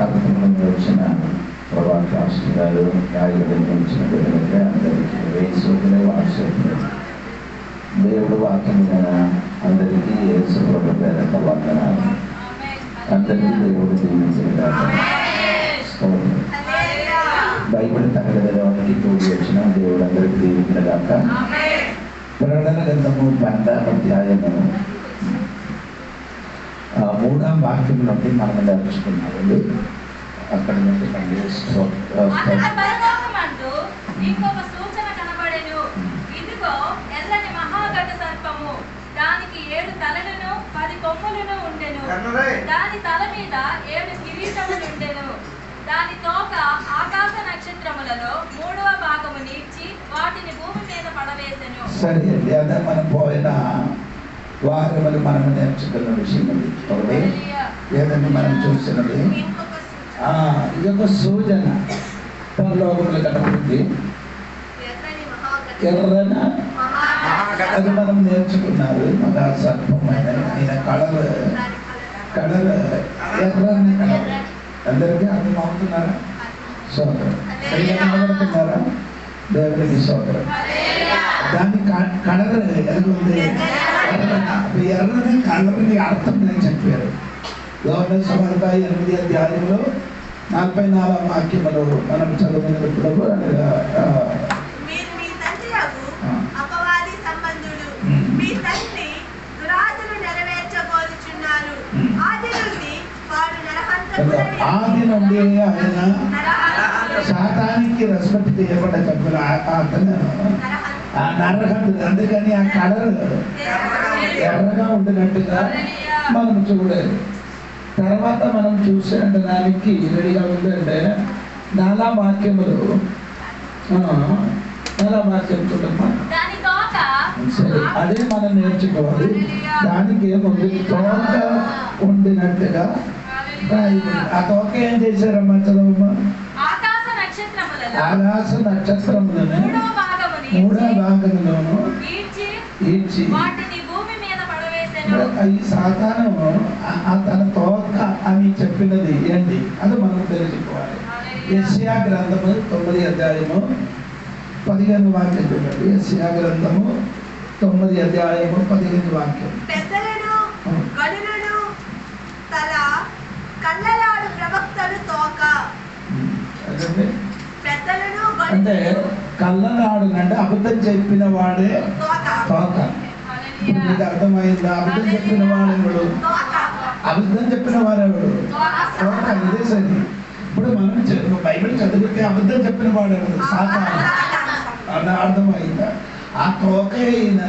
కార్యక్రమంలో వచ్చిన ప్రభా రాష్ట్ర గారు న్యాయబద్ధంగా వచ్చిన బిడ్డలకి అందరికీ వేసుకునే వాట్సాప్ దేవుడు వాక్యం అందరికీ యేసు ప్రభు పేరట వందనాలు. అందరికీ దేవుడు దీవించిన బైబిల్ తరగతి కూడి వచ్చిన దేవుడు అందరికీ దీవించిన గాక. ప్రకటన గ్రంథము 12వ అధ్యాయము 3వ వాక్యం నుండి మనం నేర్చుకున్నాము. అక్కడ నుండి ఇంకొక సూచన కనబడెను. ఇదిగో ఎర్రని మహాఘట సర్పము, దానికి 7 తలలను 10 కొమ్ములను ఉండెను. దాని తల మీద 7 కిరీటములు ఉండెను. దాని తోక ఆకాశ నక్షత్రములలో 3వ భాగము నీడ్చి వాటిని భూమి మీద పడవేసెను. సరే అండి, అదే మనం పోయిన వారములు మనం నేర్చుకున్న విషయం ఏదండి మనం చూసినది ఇది ఒక సూచన. పరలోకములు కనబడింది ఎర్రన, అది మనం నేర్చుకున్నారు. మగా సర్పం ఆయన కళలు ఎర్రని కళలు అందరికీ అర్థమవుతున్నారా? సోదరం కనబడుతున్నారా? దేవుడికి సోదరం. దాని కలర్ ఎలాగుంది? ఎర్రని కలర్ని అర్థం నేను చెప్పారు. యోహాను సువార్త 8వ అధ్యాయంలో 44వ వాక్యములో మనం చదువుకున్నప్పుడు ఆది నుండి ఆయన శాతానికి రెస్పెక్ట్ చేయబడ్డ కప్పులు అతను ఆ నరహంతుడు. అందుకని ఆ కలర్ ఎర్రగా ఉండినట్టుగా మనం చూడాలి. తర్వాత మనం చూసేదానికి రెడీగా ఉందంటే 4వ వాక్యములు 4వ వాక్యం చూడమ్మా. సరే, అదే మనం నేర్చుకోవాలి. దానికి ఏముంది? తోక ఉండినట్టుగా ఆ తోక ఏం చేశారమ్మా? చదవమ్మా. ఆకాశ నక్షత్రములను 3వ భాగములోను ఈడ్చి ఈ సాతాను తన తోక అని చెప్పినది ఏంటి అది మనం తెలుసుకోవాలి. యెషయా గ్రంథము 9వ అధ్యాయము 15వ వాక్యం చూడండి. యెషయా గ్రంథము 9వ అధ్యాయము 15వ వాక్యం. అంటే కళ్ళనాడు అంటే అబద్ధం చెప్పిన వాడే తోక. మీకు అర్థమైందా? అబద్ధం చెప్పిన వాడెవడు? అబద్ధం చెప్పిన వాడెవడు? తోక. ఇదే సరి. ఇప్పుడు మనం బైబిల్ చదివితే అబద్ధం చెప్పిన వాడెవడు? సాతాను. అర్థమైందా? ఆ తోక అయిన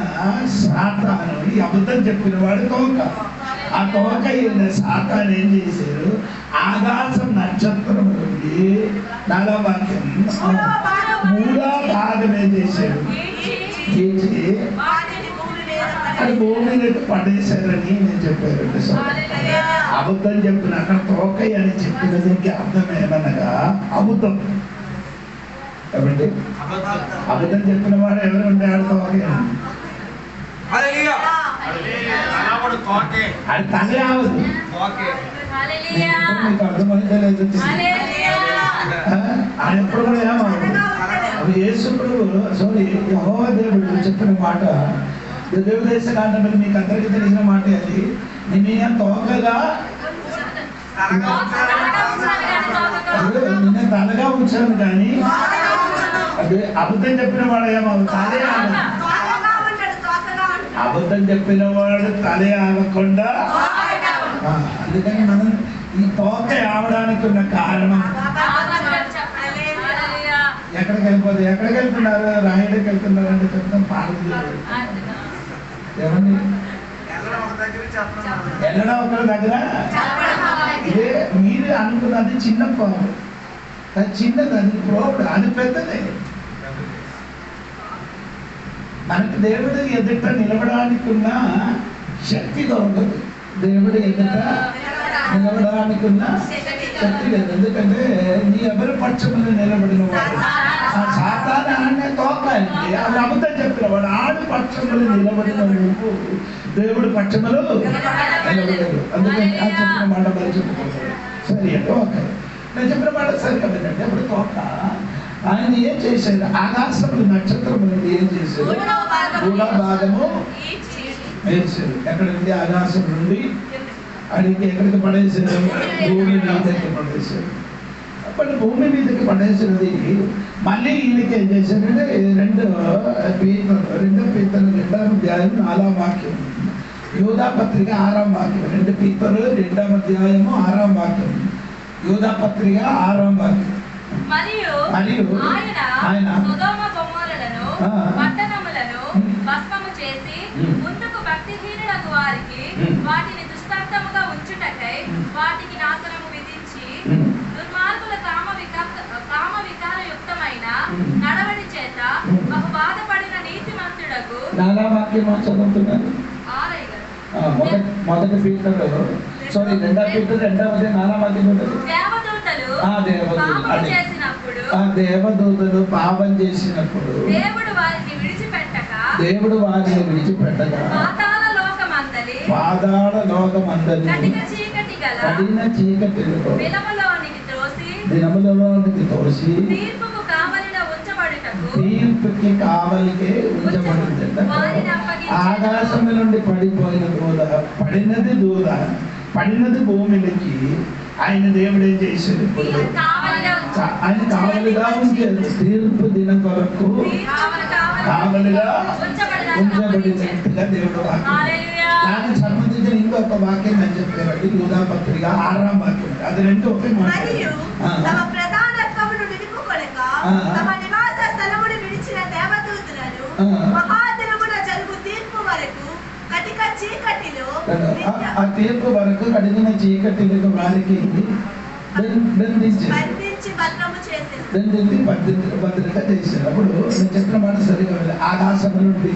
సాతాను, ఈ అబద్ధం చెప్పిన వాడు తోక. ఆ తోక అయిన సాతాను ఏం చేశారు? ఆకాశం నక్షత్రం నుండి 4వ వాక్యం 3వ భాగం ఏం చేశాడు? అది భూమి మీద పడేశారని నేను చెప్పారండి. అబద్ధం చెప్పిన అక్కడ తోకయ్య అని చెప్పినది అర్థం ఏమనగా అబద్ధం. కాబట్టి అబద్ధం చెప్పిన వాడు ఎవరు ఉంటాడు? తోకయ్య. అది తనే అవదు. మీకు అర్థమైతే లేదు. అది ఎప్పుడు కూడా ఏమవుతుంది? అవి యేసుడు సారీ యెహోవా దేవుడు చెప్పిన మాట, దేవుదేశ కాండంలో మీకు అందరికీ తెలిసిన మాట. అది నిన్న తోకగా నిన్న తలగా ఉంచాను కానీ అది అబద్ధం చెప్పిన వాడు ఏమవుతుంది? అబద్ధం చెప్పిన వాడు తలే ఆగకుండా. అందుకని మనం ఈ తోక ఆవడానికి ఉన్న కారణం ఎక్కడికి వెళ్తున్నారు? రాయడికి వెళ్తున్నారు అంటే చెప్తాం. పార్వతీ ఏమండి వెళ్ళడం ఒకరి దగ్గర. ఇదే మీరు అనుకున్నది చిన్న పాము, అది చిన్నది, అది ప్రోడ్, అది పెద్దదే. మనకు దేవుడు ఎదుట నిలబడానికి ఉన్న శక్తి దొరకదు. దేవుడు ఎదుట నిలబడానికి ఉన్న శక్తి లేదు. ఎందుకంటే నీ ఎవరి పక్షములు నిలబడిన వాడు ఆ సాతాను అనే తోక అంటే అది అబద్ధం చెప్పిన వాడు. ఆడు పక్షములు నిలబడిన నువ్వు దేవుడి పక్షములు నిలబడదు. అందుకని ఆ చెప్పిన మాట మరి చెప్పుకుంటాడు. సరే అంటే ఓకే. నేను చెప్పిన మాట సరిగ్గా వినండి. అప్పుడు తోక ఆయన ఏం చేశారు? ఆకాశంలో నక్షత్రములు ఏం చేశారు? మూడో భాగము వేసారు. ఎక్కడ నుండి? ఆకాశం నుండి అడిగి ఎక్కడికి పడేసారు? భూమి మీదకి పడేసారు. అప్పుడు భూమి మీదకి పడేసినది మళ్ళీ ఈయనకి ఏం చేశారంటే రెండో పీతరు 2 అధ్యాయం 4వ వాక్యం, యూదా పత్రిక 6వ వాక్యం. 2 పీతరు 2వ అధ్యాయము 6వ వాక్యం, యూదా పత్రిక 6వ వాక్యం. మరియు ఆయన సొదొమ గొమొర్రాలను పట్టణములను భస్మము చేసి ముందుకు భక్తిహీనులకు వారికి వాటిని దృష్టాంతముగా ఉంచుటకై వాటికి నాశనము విధించి దుర్మార్గుల కామ వికారయుక్తమైన నడవడి చేత బహు బాధపడిన నీతిమంతుడకు. మొదటి పీతరు సారీ 2వ పీతరు 2వ అధ్యాయం 4వ వాక్యం. దేవదూతలు పాపం చేసినప్పుడు దేవుడు వారిని విడిచిపెట్టగా పాతాళ లోకమందలి కఠిన చీకటిలో దినములలోనికి తోసి తీర్పుకి కావలికే ఉంచబడింది. ఆకాశము నుండి పడిపోయిన పడినది భూమికి ఆయన దేవుడు ఏం చేశాడు? ఇప్పుడు ఆయన కావలిగా ఉంచారు. తీర్పు దినం కొరకు కావలిగా ఉంచబడినట్టుగా దేవుడు వాక్యం. దానికి సంబంధించిన ఇంకొక వాక్యం నేను చెప్పారండి, యూదా పత్రిక 6వ వాక్యం. అది 2 ఒకే మాట. ఆ తీర్పు వరకు కడిగిన చీకటిలకు వారికి భద్రత చేశారు. అప్పుడు నేను చెప్పిన మాట సరిగా ఆకాశం నుండి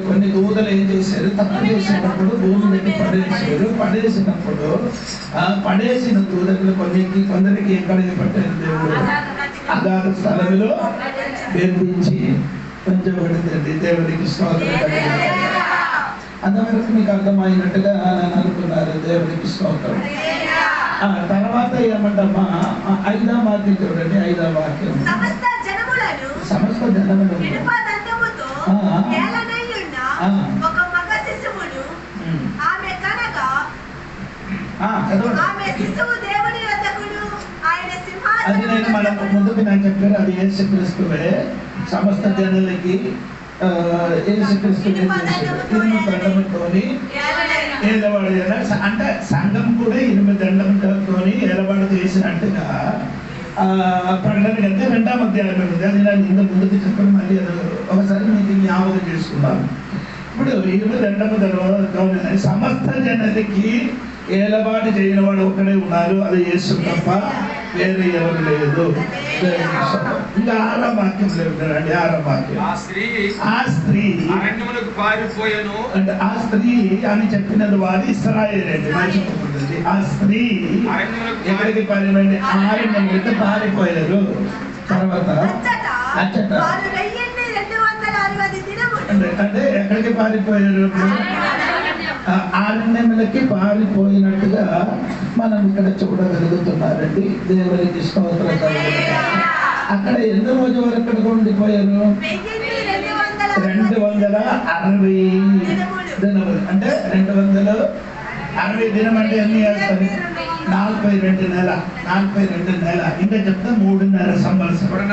కొన్ని దూతలు ఏం చేశారు? తప్పు చేసినప్పుడు భూమి మీద పడేసినప్పుడు పడేసిన దూతలు కొందరికి ఎక్కడ పట్టారు? దేవుడు అగాధ స్థలంలో బంధించి ఉంచబడిందండి. దేవుడికి స్తోత్రం. అంతవరకు మీకు అర్థమైనట్టుగా నేను అనుకున్నారు. దేవుడికి స్తోత్రం. తర్వాత ఏమంటమ్మా 5వ వాక్యం చూడండి. 5వ వాక్యం, సమస్త జనములను అది నేను మన ముందుకు నేను చెప్పాను. అది యేసుక్రీస్తువే. సమస్త జనులకి యేసుక్రీస్తు దండముతోని ఏలవాడు, అంటే సంఘం కూడా 8 దండముతోని ఏలవాడు చేసినట్టుగా ప్రకటన కంటే 2వ అధ్యాయం ఉంది. అది నేను ఇంత ముందుకు చెప్పను. మళ్ళీ ఒకసారి మీకు జ్ఞాపకం చేసుకున్నాను. ఇప్పుడు 20 దండముతోని సమస్త జనులకి ఏలవాడు చేయని వాడు ఒకడే ఉన్నారు, అది యేసు తప్ప వేరే ఎవరు లేదు. ఇంకా 6వ వాక్యం లేదండి. 6వ వాక్యం, ఆ స్త్రీ అంటే ఆ స్త్రీ అని చెప్పినది వారు ఇశ్రాయేలు అండి, మర్చిపోతుంది. ఆ స్త్రీ ఎక్కడికి పారిపోయింది? పారిపోయారు. తర్వాత అంటే ఎక్కడికి పారిపోయారు? అరణ్యములకి పారిపోయినట్టుగా మనం ఇక్కడ చూడగలుగుతున్నారండి. దేవునికి స్తోత్రం. అక్కడ ఎన్ని రోజుల వరకు అక్కడ ఉండిపోయారు? 260 దినములు. అంటే 260 దినం అంటే ఎన్ని చేస్తారు? 42 నెల. 42 నెల ఇంకా చెప్తే 3.5 సంవత్సరం.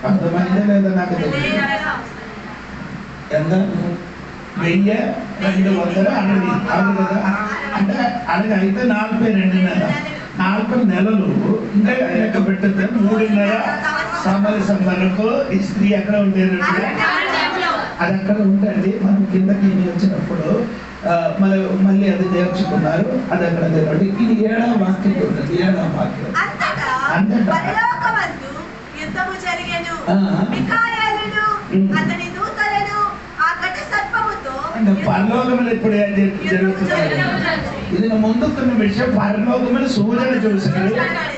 అర్థమైందే లేదా నాకు తెలియదు. ఎంత? 1260 అవును కదా. అంటే అది అయితే 42 నెల. 40 నెలలు ఇంకా లెక్క పెట్టితే 3.5 సంవత్సరం వరకు ఈ స్త్రీ ఎక్కడ ఉండేదంటే అది అక్కడ ఉండండి. మనం కిందకి వచ్చినప్పుడు మళ్ళీ అది నేర్చుకున్నారు. అది అక్కడ తెలియండి. ఇది 7వ వాక్యం ఉంటుంది. 7వ వాక్యం అంటే పరలోకములు ఎప్పుడు ఏం జరుగుతున్నారు? ఇది ముందుకున్న విషయం. పరలోకములు సూచన చూశారు,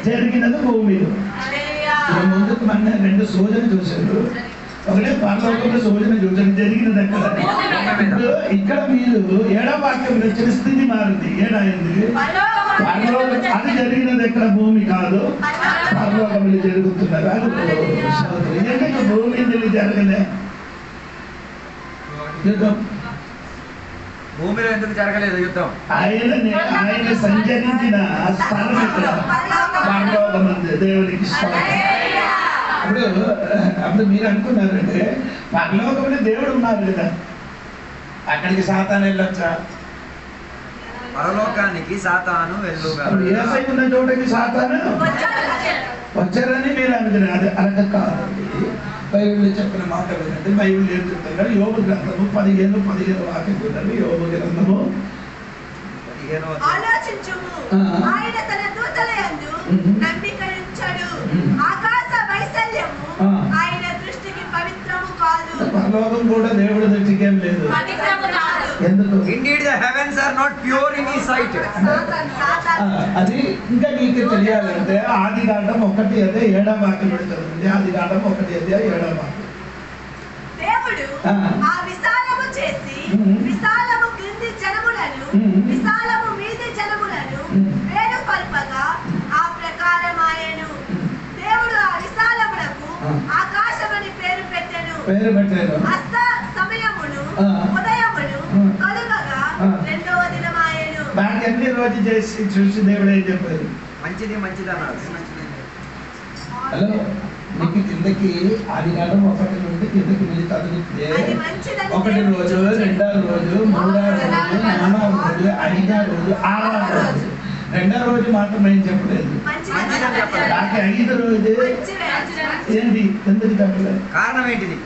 జరిగినది భూమిలో. ముందుకు మన 2 సూచన చూశారు. ఒకటే పరలోకంలో సూచన చూశారు, జరిగినది ఎక్కడ? ఇప్పుడు ఇక్కడ మీరు 7వ వాక్యం వచ్చిన స్థితి మారింది. ఏడాయింది? పరలోకం అది జరిగినది ఇక్కడ భూమి కాదు, పరలోకములు జరుగుతున్నారు. ఎందుకు భూమి మీద జరగలే యుద్ధం? భూమిలో ఎందుకు జరగలేదు యుద్ధం? ఆయన సంచరించిన స్థలం ఇక్కడ పరలోకమంది. దేవునికి అప్పుడు మీరు అనుకున్నారంటే పరలోకంలో దేవుడు ఉన్నారు కదా, అక్కడికి సాతాను వెళ్ళొచ్చా? పరలోకానికి సాతాను ఏసై ఉన్న చోటకి సాతాను వచ్చారని మీరు అనుకున్నారు. అది అలాగ కాదండి. బైబిల్లో చెప్పిన మాట వినండి. బైబిల్ ఏం చెప్తున్నారు? యోబు గ్రంథము 15 వాక్యం చూడండి. యోబు గ్రంథము ఆలోచించుము, ఆయన తన దూతల యందు నమ్మిక ఉంచెను. ఆకాశ వైశాల్యము ఆయన దృష్టికి పవిత్రము కాదు. పరలోకం కూడా దేవుడి దృష్టికి ఏం లేదు, పవిత్రము కాదు. ఎందుకు? Indeed the heavens are not pure in his sight. అది ఇంకా నీకు తెలియాలంటే ఆదికాండం 1:7 వాక్యం చదవండి. ఆదికాండం 1:7 వాక్యం. దేవుడు ఆ విశాలము చేసి విశాలము క్రింది జనములను విశాలము మీది జనములను వేరు పల్పగా ఆ ప్రకారమాయెను. దేవుడు ఆ విశాలమునకు ఆకాశమని పేరు పెట్టెను. అస్త సమయమును ఉదయమును కలుగగా రెండవ దినమాయెను. దాన్ని ఎన్ని రోజు చేసి చూసి దేవుడు ఏం చెప్పారు? మంచిది మంచిది అన్నారు. హలో, నీకు కిందకి ఆదికాండం 1 నుండి కిందకి వెళ్ళి చదివితే 1 రోజు, 2వ రోజు, 3వ రోజు, 4వ రోజు, 5వ రోజు, 6వ రోజు. 2వ రోజు మాత్రం ఏం చెప్పలేదు. నాకు 5వ రోజు ఏంటి? ఎందుకు చెప్పలేదు? కారణం ఏంటిది?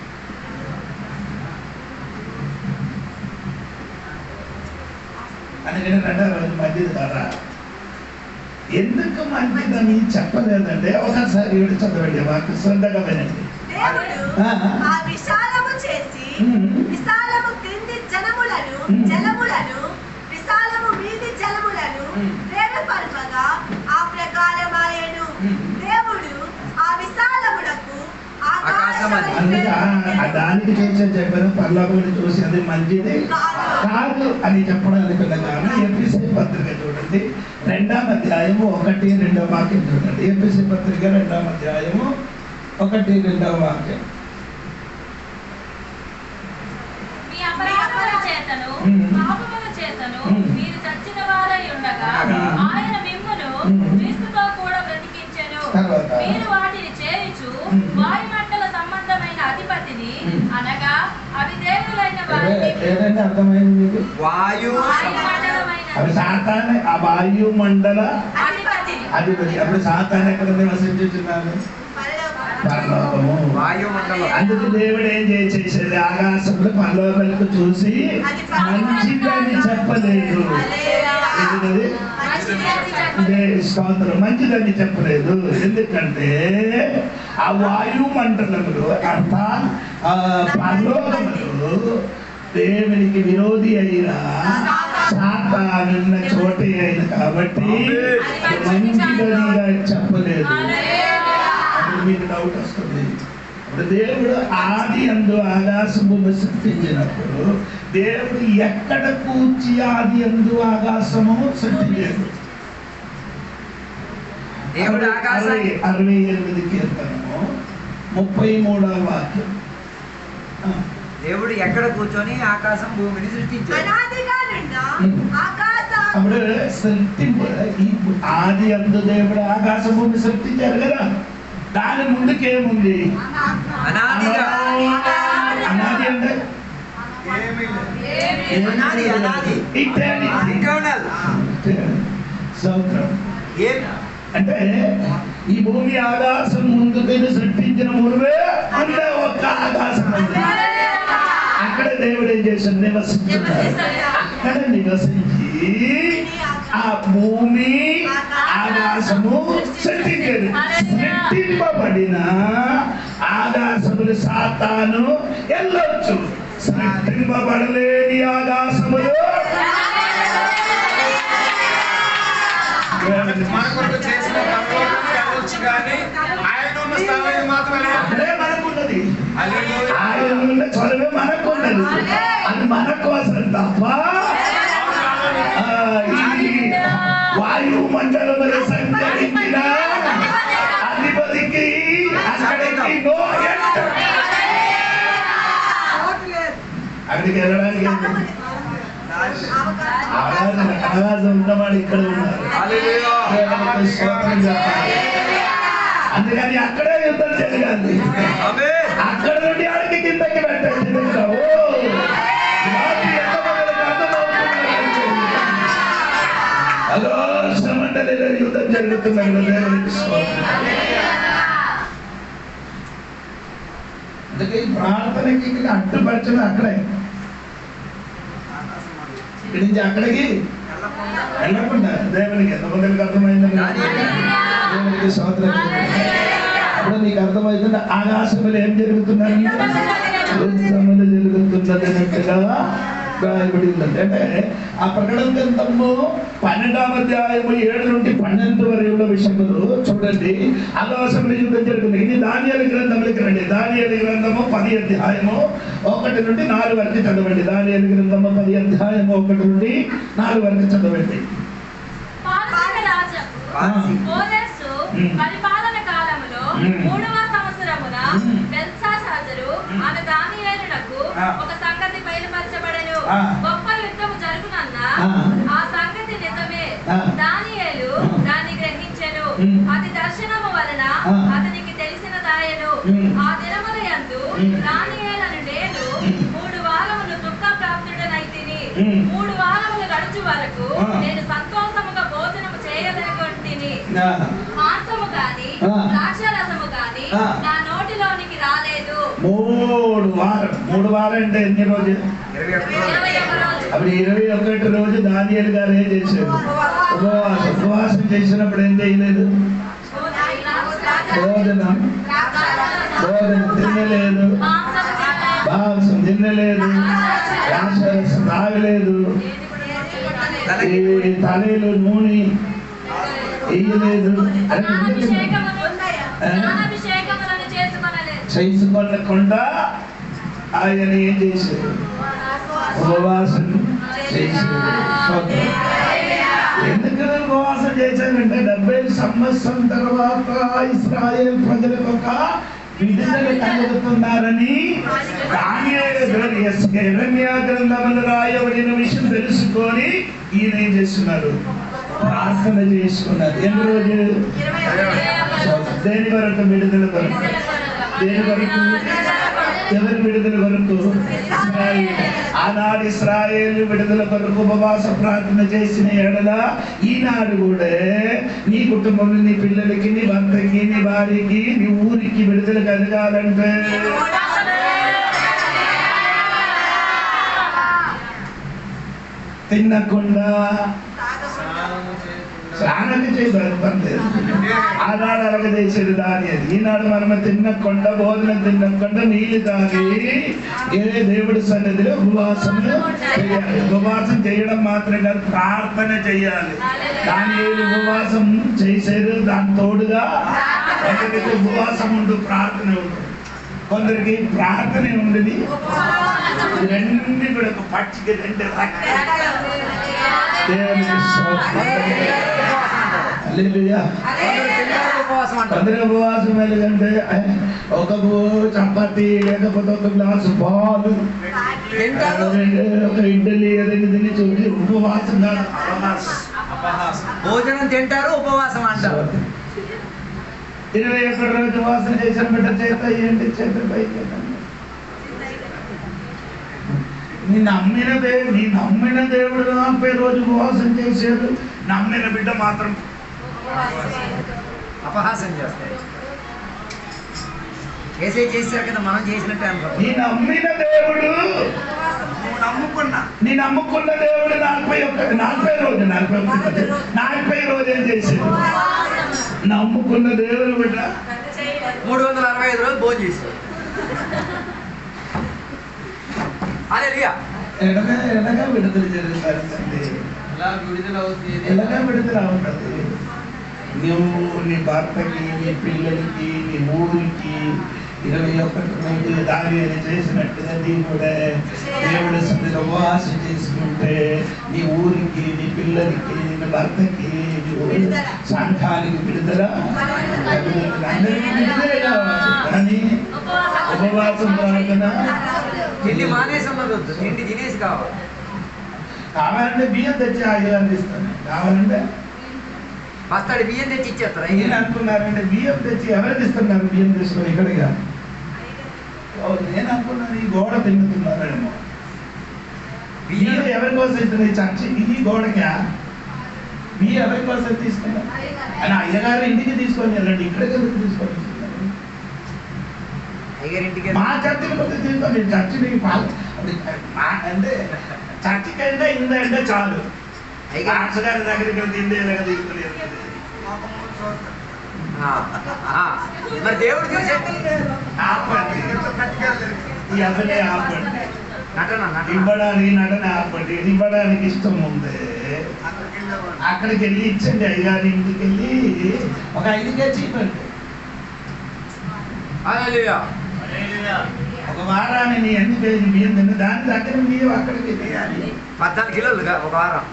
అందుకని 2వ రోజు మంచిది కదా. ఎందుకు మంచిదని చెప్పలేదంటే ఒకసారి చదవండి, మాకు శ్రద్ధగా వినండి. ఆ విశాలము చేసి విశాలము క్రింది జనములను జలములను విశాలము మీది జలములను వేరు పల్పగా ఆ ప్రకారమాయెను. దేవుడు ఆ విశాలమునకు దానికి చూసే చెప్పారు. పరలోకం చూసి అది మంచిది కాదు అని చెప్పడానికి కారణం ఎఫెసీ పత్రిక చూడండి, 2వ అధ్యాయము 1-2 వాక్యం చూడండి. ఎఫెసీ పత్రిక 2వ అధ్యాయము 1-2 వాక్యం. మీ అపరాధముల చేతను పాపముల చేతను మీరు చచ్చిన వారై ఉండగా ఆయన మిమ్మును క్రీస్తుతో కూడా బ్రతికించెను. మీరు వాటిని చేయుచు వాయుమండల సంబంధమైన అధిపతిని అనగా అవిధేయులైన వారిని. ఏదైనా అర్థమైంది మీకు? వాయుమండలమైన అవి సాతానే, ఆ వాయుమండల అధిపతి. అప్పుడు సాతాను ఎక్కడ నివసించుచున్నాడు? పరలోకము. అందుకు దేవుడు ఏం చేసేది? ఆకాశంలో పరలోకాలకు చూసి మంచిదని చెప్పలేదు. స్తోత్రం, మంచిదని చెప్పలేదు. ఎందుకంటే ఆ వాయుమండలములు అర్థాత్ పరలోకములు దేవునికి విరోధి అయిన సాతానున్న చోటే అయిన కాబట్టి మంచిదనిగా చెప్పలేదు. మీకు డౌట్ వస్తుంది. ఇప్పుడు దేవుడు ఆది అందు ఆకాశం భూమి సృష్టించినప్పుడు దేవుడు ఎక్కడ కూర్చి ఆది అందు ఆకాశము సృష్టించాడు? 68 కీర్తనము 33వ వాక్యం. దేవుడు ఎక్కడ కూర్చొని ఆకాశం భూమిని సృష్టించాడు? అప్పుడు సృష్టింపు ఆది అందు దేవుడు ఆకాశ భూమి సృష్టించారు కదా, దాని ముందుకేముంది? అనాదిగా. అనాది అంటే అంటే ఈ భూమి ఆకాశం ముందుకు సృష్టించిన మునువే ఉండే ఒక్క ఆకాశం ఉంది. అక్కడ దేవుడు ఏం చేశాడు? నివసించున్నాడు. అక్కడ నివసించి ఆ భూమి ఆకాశము సృష్టించాడు. సృష్టింపబడిన ఆకాశములు సాతాను వెళ్ళొచ్చు, సృష్టింపబడలేని ఆకాశములు మనకున్నది. ఆయన ఉన్న చొరవే మనకున్నది. అది మన కోసం తప్ప వాయుమండలం సంచరించి అక్కడికి వెళ్ళడానికి అవకాశం ఉన్నవాడు ఇక్కడ ఉన్నారు. అందుకని అక్కడే యుద్ధం జరగాలి. అక్కడ నుండి ఆడికి కిందకి పెట్టండి. మండలిలో యుద్ధం జరుగుతున్నాడు. అందుకే ఈ ప్రార్థనకి అడ్డుపరచడం అక్కడే. ఇక్కడి నుంచి అక్కడికి వెళ్ళకుండా దేవునికి ఎంతమందికి అర్థమైందని దేవునికి స్తోత్రం. అప్పుడు నీకు అర్థమవుతుంది ఆకాశంలో ఏం జరుగుతుందని జరుగుతున్నట్టుగా రాయబడి ఉందండి. అంటే ఆ ప్రకటన గ్రంథము 12వ అధ్యాయము 7 నుండి 12 వరకు విషయంలో చూడండి ఆకాశంలో యుద్ధం జరుగుతుంది. ఇది దానియేలు గ్రంథంలోకి రండి. దానియేలు గ్రంథము 10 అధ్యాయము 1 నుండి 4 వరకు చదవండి. దానియేలు గ్రంథము 10 అధ్యాయము 1 నుండి 4 వరకు చదవండి. పరిపాలన కాలములో 3వ సంవత్సరమున బెల్షాజరు ఆమె దానియేలునకు ఒక సంగతి బయలుపరచబడెను. గొప్ప యుద్ధము జరుగునన్న ఆ సంగతి నిజమే. దానియేలు దాన్ని గ్రహించెను. అది దర్శనము వలన అతనికి తెలిసిన దాయను. ఆ దినముల యందు దానియేలును నేను 3 వారములు దుఃఖ ప్రాప్తుడనైతిని. 3 వారములు గడుచు వరకు నేను సంతోషముగా భోజనము చేయలేకుంటిని. మాంసము గాని ద్రాక్షరసము గాని నా నోటిలోనికి రాలేదు. 3 వారం అంటే ఎన్ని రోజులు? 21 రోజు. అప్పుడు 21 రోజు దానియేలు గారు ఏం చేశారు? ఉపవాసం చేసినప్పుడు ఏం చేయలేదు? భోజనం తినలేదు, మాంసం తినలేదు, ద్రాక్షరసం తాగలేదు, తలలో నూనె వేయలేదు. చేసుకోకుండా ఆయన ఏం చేశారు? ఉపవాసం చేశారు. ఎందుకు ఉపవాసం చేశారంటే 70 సంవత్సరం తర్వాత ఇశ్రాయేల్ ప్రజలకు ఒక విడుదల కలుగుతున్నారని యెరెమయా గ్రంథంలో రాయబడిన విషయం తెలుసుకొని ఈయన ఏం చేస్తున్నారు? ప్రార్థన చేసుకున్నారు. ఎన్ని రోజులు? దేని వరకు? విడుదల వరకు. దేని వరకు? ఎవరి విడుదల వరకు? ఆనాడు ఇశ్రాయేలు విడుదల కొరకు ఉపవాస ప్రార్థన చేసిన ఎడల ఈనాడు కూడా నీ కుటుంబం, నీ పిల్లలకి, నీ భర్తకి, నీ భార్యకి, నీ ఊరికి విడుదల కలగాలంటే తినకుండా స్నానం చేయబడలేదు. ఆనాడు అలాగ చేసేది దానియేలు. ఈనాడు మనము తినకుండా, భోజనం తినకుండా, నీళ్ళు తాగి దేవుడి సన్నిధిలో ఉపవాసం చేయాలి. ఉపవాసం చేయడం మాత్రం కాదు, ప్రార్థన చేయాలి. దానియేలు ఉపవాసం చేసేది. దాని తోడుగా కొందరికి ఉపవాసం ఉండు, ప్రార్థన ఉండు. కొందరికి ప్రార్థన ఉండేది. రెండు కూడా ఒక పచ్చిక 2 ఉపవాసం వెళ్ళగంటే ఒక చపాతి, లేకపోతే ఒక గ్లాసు పాలు, ఒక ఇడ్లీ ఏదైనా తిని చూసి ఉపవాసం కాదు, భోజనం తింటారు, ఉపవాసం అంటారు. 21 రోజు ఉపవాసం చేసిన బిడ్డ చేత ఏంటి? చేతులు పైకి నీ నమ్మిన దేవుడు 40 రోజు ఉపవాసం చేశాడు. నమ్మిన బిడ్డ మాత్రం అపహాసం చేస్తాయి. ఏసే చేశారు కదా, మనం చేసినట్టే అనుకో. నీ నమ్మిన దేవుడు, నీ నమ్ముకున్న దేవుడు 40 రోజు ఏం చేశాడు? నమ్ముకున్న దేవుడు బిడ్డ 365 రోజులు భోజనం చేశారు. ఎలాగా విడుదల జరుగుతారు? ఎలాగా విడుదల ఉంటుంది? నువ్వు నీ భర్తకి, నీ పిల్లలకి, నీ ఊరికి 21 రోజు దానియేలు చేసినట్టుగా నీ కూడా దేవుడి సన్నిధిలో ఉపవాసం చేసుకుంటే నీ ఊరికి, నీ పిల్లలకి, నీ భర్తకి సంఘానికి విడుదల అందరికీ విడుదల కావాలి. కానీ ఉపవాసం ప్రార్థన తిండి మానేసి ఉన్నది వద్దు, తిండి తినేసి కావాలి. కావాలంటే బియ్యం తెచ్చి అయ్యగారికి ఇస్తాను. కావాలంటే బస్తాడు బియ్యం తెచ్చి ఇచ్చేస్తారు. ఏం అనుకున్నారంటే బియ్యం తెచ్చి ఎవరికి ఇస్తున్నారు? బియ్యం తీసుకొని ఇక్కడిగా నేను అనుకున్నాను ఈ గోడ తింటున్నారేమో. బియ్యం ఎవరి కోసం ఇస్తున్నారు? చర్చి ఈ గోడకా బియ్యం ఎవరి కోసం తీసుకున్నారు? అని అయ్యగారు ఇంటికి తీసుకొని వెళ్ళండి, ఇక్కడికి ఎందుకు తీసుకొని వెళ్తున్నారు? అయ్యగారింటికి మా చర్చికి పోతే తీసుకొని చర్చిని అంటే చర్చికి అంటే ఇందంటే చాలు. గారి దగ్గరికి తిండి ఎలాగ తీసుకుని మరి దేవుడు చూసే ఆపండి, ఈ అతనే ఆపండి. నటన ఇవ్వడానికి నటన ఆపండి. ఇవ్వడానికి ఇష్టం ఉంది, అక్కడికి వెళ్ళి ఇచ్చండి. అయ్యగారి ఇంటికి వెళ్ళి ఒక 5 కేజీ ఇవ్వండి. ఒక వారాన్ని నీ ఎన్ని కేజీ బియ్యం తిన్న దాని దగ్గర బియ్యం అక్కడికి వేయాలి. 14 కిలోలుగా ఒక వారం.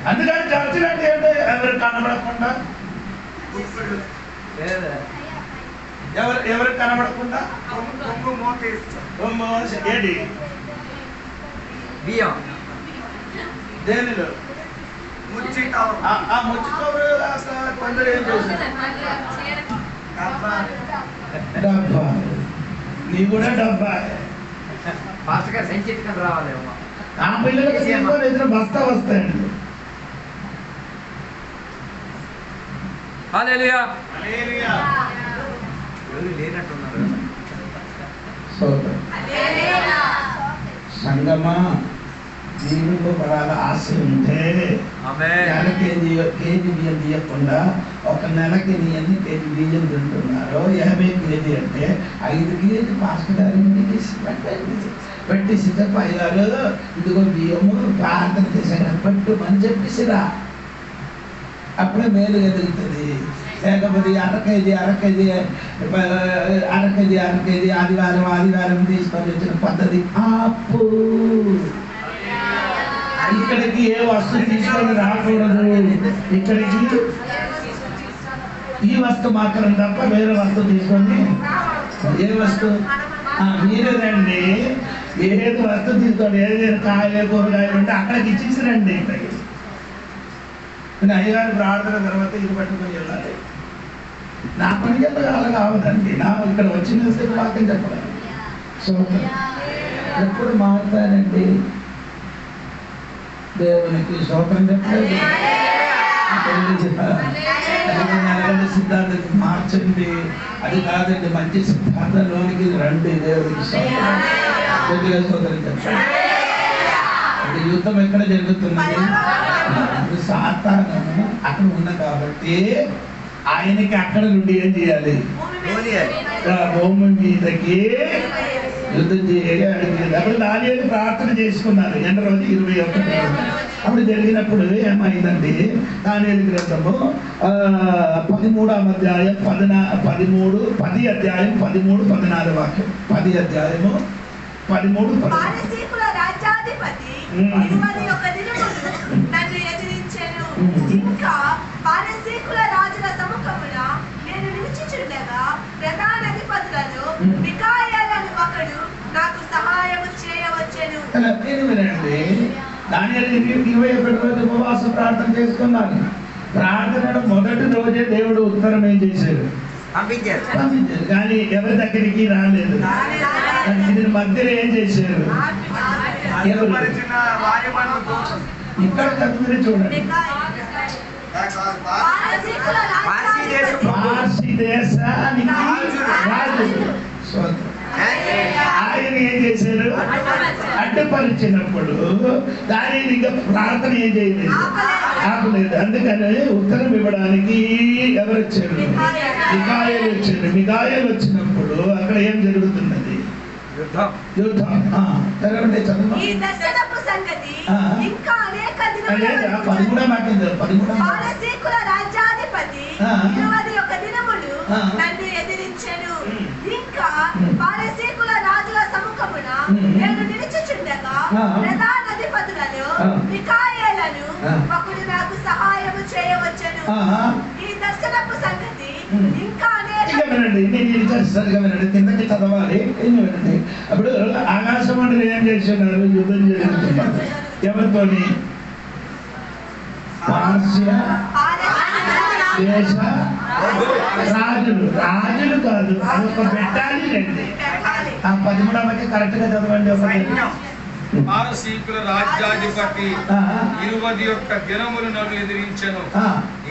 అందుకని చర్చలు అంటే ఏంటో ఎవరు కనబడకుండా, ఎవరు కనబడకుండా ఏంటి బియ్యం దేనిలో ఆ ముచ్చుకోరు కొందరు ఏం చేశారు? డబ్బా, నీ కూడా డబ్బా. ఫాస్ట్ గా సంచిత్తుకొని రావాలేమో. ఆ పిల్లలకి తీసుకొని ఎదురు బస్తా వస్తాయండి. హల్లెలూయా. ఎవరు లేనట్టున్నారు. సంగమా, జీవితంలో పడాల ఆశ ఉంటే కేజీ బియ్యం తీయకుండా ఒక నెలకి నీ ఎన్ని కేజీ బియ్యం తింటున్నారో 50 కేజీ అంటే 5 కేజీ పాస్టర్ గారికి పెట్టి సిద్ధపై గారు ఇదిగో బియ్యము ప్రార్థన చేశాను పెట్టుమని చెప్పేసిరా. అప్పుడే మేలు ఎదుగుతుంది. లేకపోతే అర కేజీ ఆదివారం తీసుకొని వచ్చిన పద్ధతి ఆపు. ఇక్కడికి ఏ వస్తువు తీసుకొని రాకూడదు. ఇక్కడికి ఈ వస్తువు మాత్రం తప్ప వేరే వస్తువు తీసుకొని ఏ వస్తువు మీరే రండి. ఏది వస్తువు తీసుకోండి, ఏదైనా కాయలు కూరగాయలు ఉంటే అక్కడికి ఇచ్చేసి రండి. ఇక్కడికి అయ్యగారి ప్రార్థన తర్వాత ఇది పట్టుకొని వెళ్ళాలి. నా పని చెప్పగల కావదండి. నా ఇక్కడ వచ్చిన వాక్యం చెప్పగలను. సో ఎప్పుడు మారుతానండి దేవునికి స్తోత్రం చెప్పలేదు. సిద్ధాంతం మార్చండి, అది కాదండి మంచి సిద్ధాంతంలోనికి రండి. దేవునికి స్తోత్రం చెప్పండి. యుద్ధం ఎక్కడ జరుగుతున్నది? సాతాను అక్కడ ఉన్న కాబట్టి ఆయనకి అక్కడ నుండి ఏం చేయాలి? భూమి మీదకి యుద్ధం చేయాలి. అప్పుడు దానియేలు ప్రార్థన చేసుకున్నారు. ఎండ రోజు 21 అప్పుడు జరిగినప్పుడు ఏమైందండి? దానియేలు గ్రంథము 13వ అధ్యాయం 10 అధ్యాయం 13, 14 వాక్యం. 10 అధ్యాయము 13, 14. రాజ్యాధిపతి 21 దినములు నన్ను ఎదిరించెను. ఇంకా పారసీకుల రాజుల సముఖమున నేను నిలిచిచుండగా ప్రధాన అధిపతులలో మికాయేలను ఒకడు నాకు సహాయము చేయవచ్చెను. దానియేలు 21 రోజు ఉపవాస ప్రార్థన చేసుకున్నాను. ప్రార్థన మొదటి రోజే దేవుడు ఉత్తరం ఏం చేశాడు? పంపించారు. కానీ ఎవరి దగ్గరికి రాలేదు. దీని మధ్యలో ఏం చేశారు? ఇక్కడ చదువుని చూడండి. పార్సీ దేశానికి రాజు ఆయన ఏం చేశారు? అడ్డుపరిచినప్పుడు దాని ఇంకా ప్రార్థన ఏం చేయలేదు, ఆపలేదు. అందుకని ఉత్తరం ఇవ్వడానికి ఎవరు వచ్చారు? మికాయేలు వచ్చారు. మికాయేలు వచ్చినప్పుడు అక్కడ ఏం జరుగుతున్నది? యుద్ధం. తెరవండి, చదువు. 13వ పారసీకుల రాజ్యాధిపతి 21 దినములు నన్ను ఎదిరించెను. ఇంకా పారసీకుల రాజుల సముఖమున నేను నిలిచిచుండగా ప్రధాన అధిపతులలో మికాయేలను ఒకడు నాకు సహాయము చేయవచ్చును. ఈ దర్శనపు సంగతి ఇంకా వినండి, నేను సరిగా వినండి, కిందకి చదవాలి. వినండి. అప్పుడు ఆకాశమండలి ఏం చేస్తున్నారు? యుద్ధం చేస్తున్నారు. ఎవరితోని? పార్శ్య దేశ రాజులు. రాజులు కాదు, అదొక బెట్టాలి రండి. 13వ కరెక్ట్ గా చదవండి. పారసీకుల రాజ్యాధిపతి 21 దినములు నన్ను ఎదిరించెను.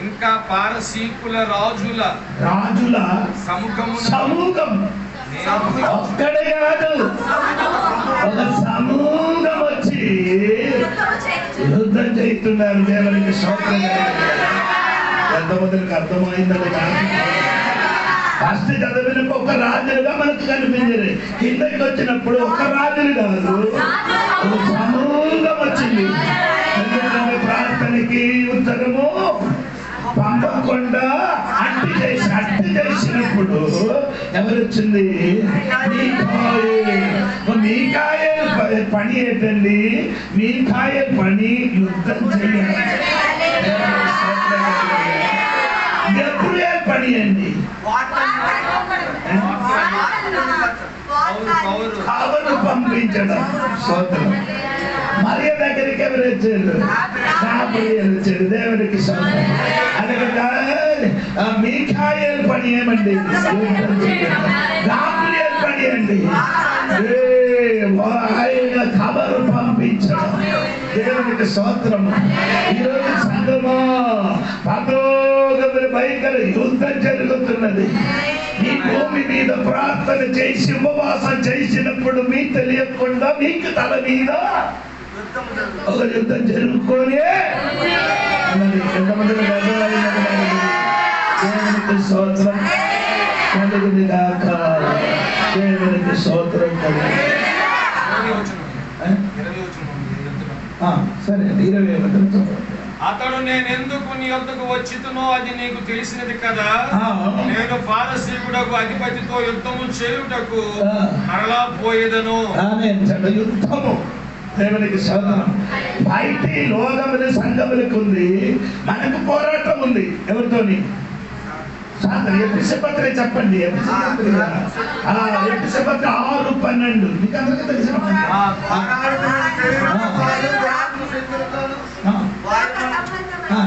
ఇంకా పారసీకుల రాజుల సమూహం ఒక్కడే కాదు, ఒక సమూహం వచ్చి యుద్ధం చేస్తున్నారు. దేవునికి స్తోత్రం. ఎంతమందికి అర్థమైందని ఫస్ట్ చదివినప్పుడు ఒక రాజులుగా మనకు కనిపించింది. కిందకి వచ్చినప్పుడు ఒక రాజులు కాదు, ఒక సమూహం వచ్చింది. ఎందుకంటే ప్రార్థనకి ఉత్తరము పంపకుండా అట్టి చేసినప్పుడు ఎవరు వచ్చింది? మీకాయల్ పని ఏంటండి? మీకాయల్ పని యుద్ధం చేయాలి. గబ్రియల్ పని అండి, కవరు పంపించడం. స్తోత్రం. మరియ దగ్గరికి ఎవరు వచ్చారు? గాబ్రియల్ వచ్చాడు. దేవుడికి స్తోత్రం. అనగా మీకాయల్ పని ఏమండి? గాబ్రియల్ పని అండి. ఆయన కవరు పంపించడం. దేవునికి స్తోత్రము. ఈరోజు సంగమా పదోగముల భయంకర యుద్ధం జరుగుతున్నది. ఈ భూమి మీద ప్రార్థన చేసి ఉపవాసం చేసినప్పుడు మీకు తెలియకుండా మీకు తల మీద ఒక యుద్ధం జరుగుకొని ఎంతమంది దేవునికి స్తోత్రం కలుగుని గాక. దేవునికి స్తోత్రం కలుగు. సరే 20 అతడు నేను ఎందుకు నీ వద్దకు వచ్చితునో అది నీకు తెలిసినది కదా. నేను పారసీకుడకు అధిపతితో యుద్ధము చేయుటకు మరలా పోయేదను. యుద్ధము దేవునికి స్తోత్రం. బయటి లోకములు సంఘములకు ఉంది, మనకు పోరాటం ఉంది. ఎవరితోని? ఎపిసపత్ర చెప్పండి. ఎపిసపత్ర 6:12 మీకు అందరికీ తెలిసిన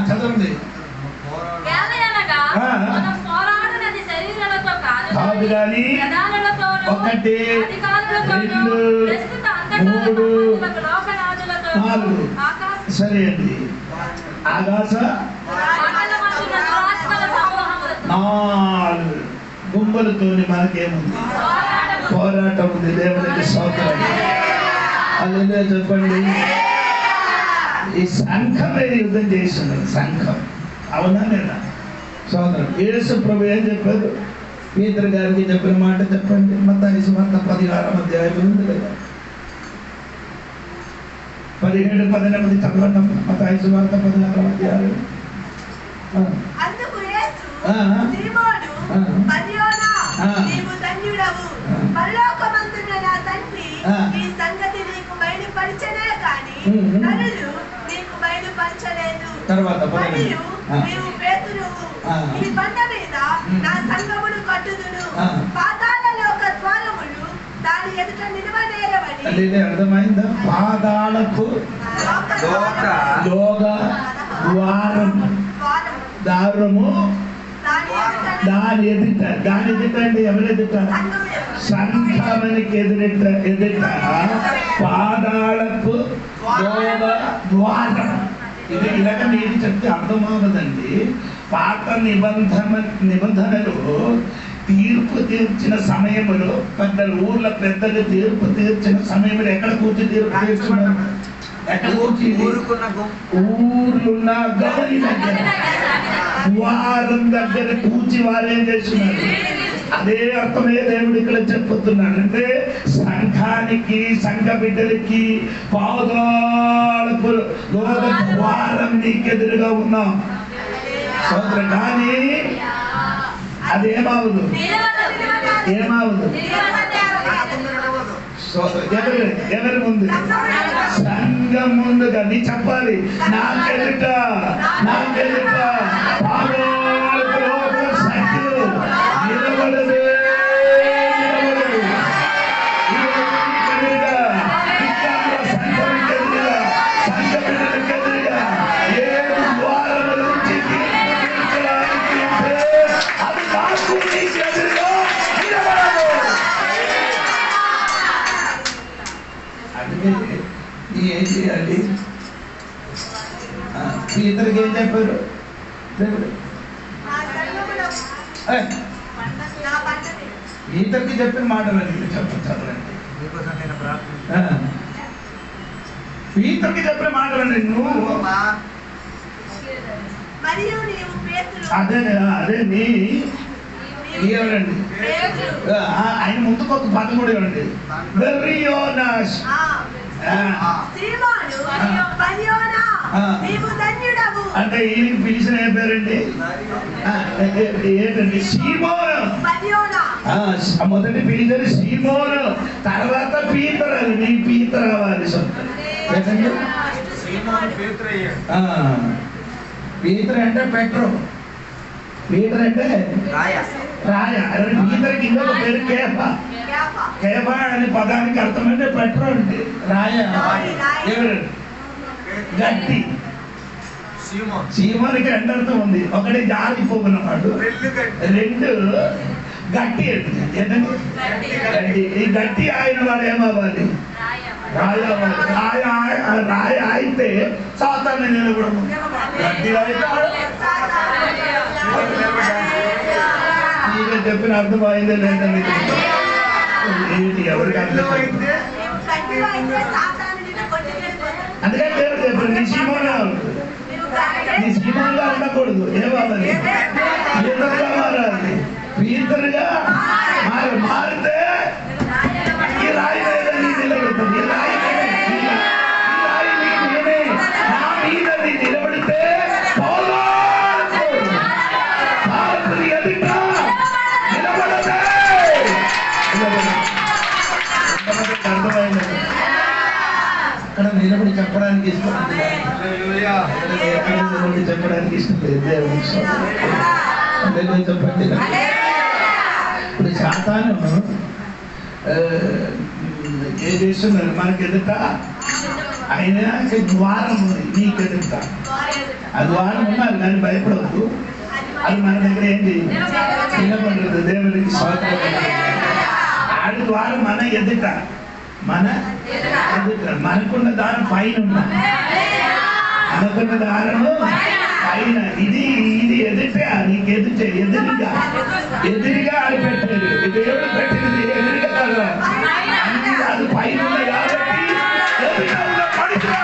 చదవండి. కాదు కానీ 1 2 3 4 సరే అండి. ఆకాశ 4 గుంపులతోని మనకేముంది? పోరాటం ఉంది. దేవునికి స్తోత్రం. అదే చెప్పండి. ఈ సంఘమే యుద్ధం చేస్తున్నది. సంఘం అవునా లేదా? సోదరం యేసు ప్రభు ఏం చెప్పారు? పీతరు గారికి చెప్పిన మాట చెప్పండి. మత్తయి సువార్త 16వ అధ్యాయం ఉంది కదా, 17-18 చదవండి. మత్తయి సువార్త 16వ అధ్యాయం. అందుకు యేసు సీమోను బర్యోనా, నీవు ధన్యుడవు, పరలోకమందున్న నా తండ్రి ఈ సంగతి నీకు బయలుపరచనే కానీ నరులు నీకు బయలుపరచలేదు. మరియు నీవు పేతురువు, ఈ బండ మీద నా సంఘమును కట్టుదును, పాతాళ లోక ద్వారములు దాని ఎదుట నిలవనేరవని. అర్థమైందా? పాతాళపు లోక ద్వారము దాని ఎదుట. దాని ఎదుట అండి ఎవరి ఎదుట? సంఘానికి ఎదుట పాదాలకు ద్వారం. ఇది ఇలాగ మీరు చెప్తే అర్థమవుతుందండి. పాత నిబంధనలు తీర్పు తీర్చిన సమయములో పెద్దలు, ఊర్ల పెద్దలు తీర్పు తీర్చిన సమయంలో ఎక్కడ కూర్చి తీర్పు తీర్చున్నారు? ఎక్కడ కూర్చి? ఊర్లున్న గౌరి దగ్గర, వారం దగ్గర కూర్చి వారేం చేస్తున్నారు? అదే అర్థమే దేవుడు ఇక్కడ చెప్పుతున్నాడు. అంటే సంఘానికి, సంఘ బిడ్డలకి పాదాలకు ద్వారం నీకెదురుగా ఉన్నాం సోదరు. కానీ అదేమవుదు? ఎవరి ముందు? సంఘం ముందుగా నీ చెప్పాలి. నాకెదుట శక్తులు నిలబడదు. ఏం చేయాలి? పీతరికి ఏం చెప్పారు? పీతరికి చెప్పిన మాటలండి చదవండి. పీతరికి చెప్పిన మాటలండి. నువ్వు అదే నీ ఎవరండి? ఆయన ముందుకు ఒక పదం కూడా ఇవ్వండి. అంటే ఈయనకి పిలిచిన ఏ పేరండి? ఏంటండి? సీమోను. మొదటి పిలిచారు సీమోను, తర్వాత పీతరు. అది నీ పీత రావాలి. పీతరు అంటే పెట్రో, పీటర్ అంటే రాయ. పీతర్కి ఇంకొక పేరు కేఫా. కేఫా అనే పదానికి అర్థం అంటే పెట్రో అంటే రాయ. ఎవరు? గట్టి. సీమోనికి రెండు అర్థం ఉంది. ఒకటి జారిపోకున్నవాడు, రెండు గట్టి. ఈ గట్టి ఆయన వాడు ఏమవ్వాలి? రాయ అయితే సాతాన్ని నిలబడము. గట్టి అయితే చెప్పిన అర్థమైందే లేదండి. ఏంటి ఎవరికి అర్థమైంది? అందుకని దేవుడు చెప్పారు నీ సీమోనుగా ఉండకూడదు. ఏమవ్వాలి? పీతరుగా మారాలి. పీతరుగా మారితే ఈ రాయి మీద నీ నిలబడుతుంది. ఈ రాయి నా మీద నీ నిలబడితే అక్కడ నిలబడి చెప్పడానికి ఇష్టం, నిలబడి చెప్పడానికి ఇష్టం లేదు. చెప్పండి. ఇప్పుడు సాతాను ఏం చేస్తున్నారు? మనకి ఎదుట ఆయన ద్వారం ఉంది. నీకు ఎదుట ఆ ద్వారం ఉన్నారు కానీ భయపడవద్దు. అది మన దగ్గర ఏంటి? నిలబడదు. దేవునికి స్తోత్రం. ఆడి ద్వారం మన ఎదుట, మనకున్న దారం పైన ఉన్నది. మనకున్న దారము పైన. ఇది ఎదుటే. నీకు ఎదురుగా ఆడి పెట్టారు. దేవుడు పెట్టినది ఎదురుగా కదా, అది పైన ఉంది కాబట్టి ఎదురుగా ఉన్న పడుతున్నా.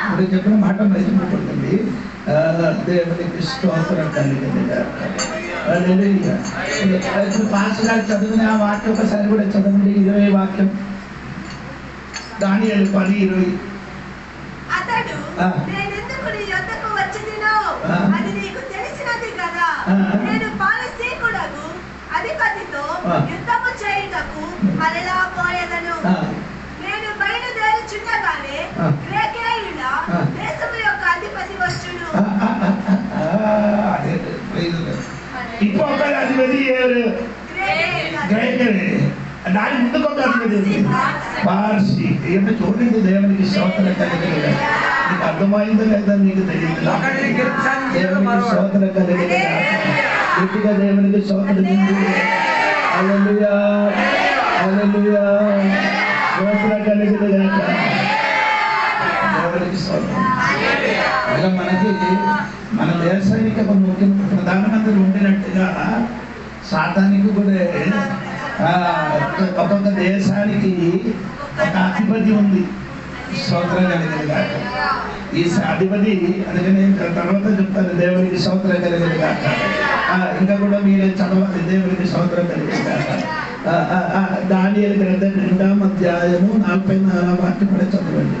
ఇప్పుడు చెప్పిన మాట మర్చిపోతుంది. దేవునికి స్తోత్రం కలిగింది. ఇప్పుడు పాస్ గారు చదివిన ఆ వాక్యం ఒకసారి కూడా చదవండి. 20 వాక్యం. దానియేలు 10:20. అధిపతితో యుద్ధము చేయుటకు మరలా పోయేదను. నేను బయలుదేరుచుండగానే గ్రేకేయుల దేశము యొక్క అధిపతి వచ్చును. ఇంకొక అధిపతి దాని ముందుకు ఒక అధిపతి పార్సీ. ఏమో చూడండి. దేవునికి స్తోత్రం కలిగిన. నీకు అర్థమైందో లేదా నీకు తెలియదు. దేవునికి స్తోత్రం కలిగిన. గట్టిగా దేవునికి స్తోత్రం. హల్లెలూయా, హల్లెలూయా. స్తోత్రం కలిగిన గాక. దేవునికి స్తోత్రం. ఇలా మనకి మన దేశానికి ఒక ముఖ్య ప్రధానమంత్రి ఉండినట్టుగా సాతానికి కూడా ఒక్కొక్క దేశానికి ఒక అధిపతి ఉంది. స్తోత్రం కలిగిన గాక. ఈ అధిపతి అందుకని తర్వాత చెప్తాను. దేవునికి స్తోత్రం కలిగిన గాక. ఇంకా కూడా మీరే చదవాలి. దేవునికి స్తోత్రం కలిగిన గాక. దానియేలు గ్రంథం 2వ అధ్యాయము 44వ వాక్యం కూడా చదవండి.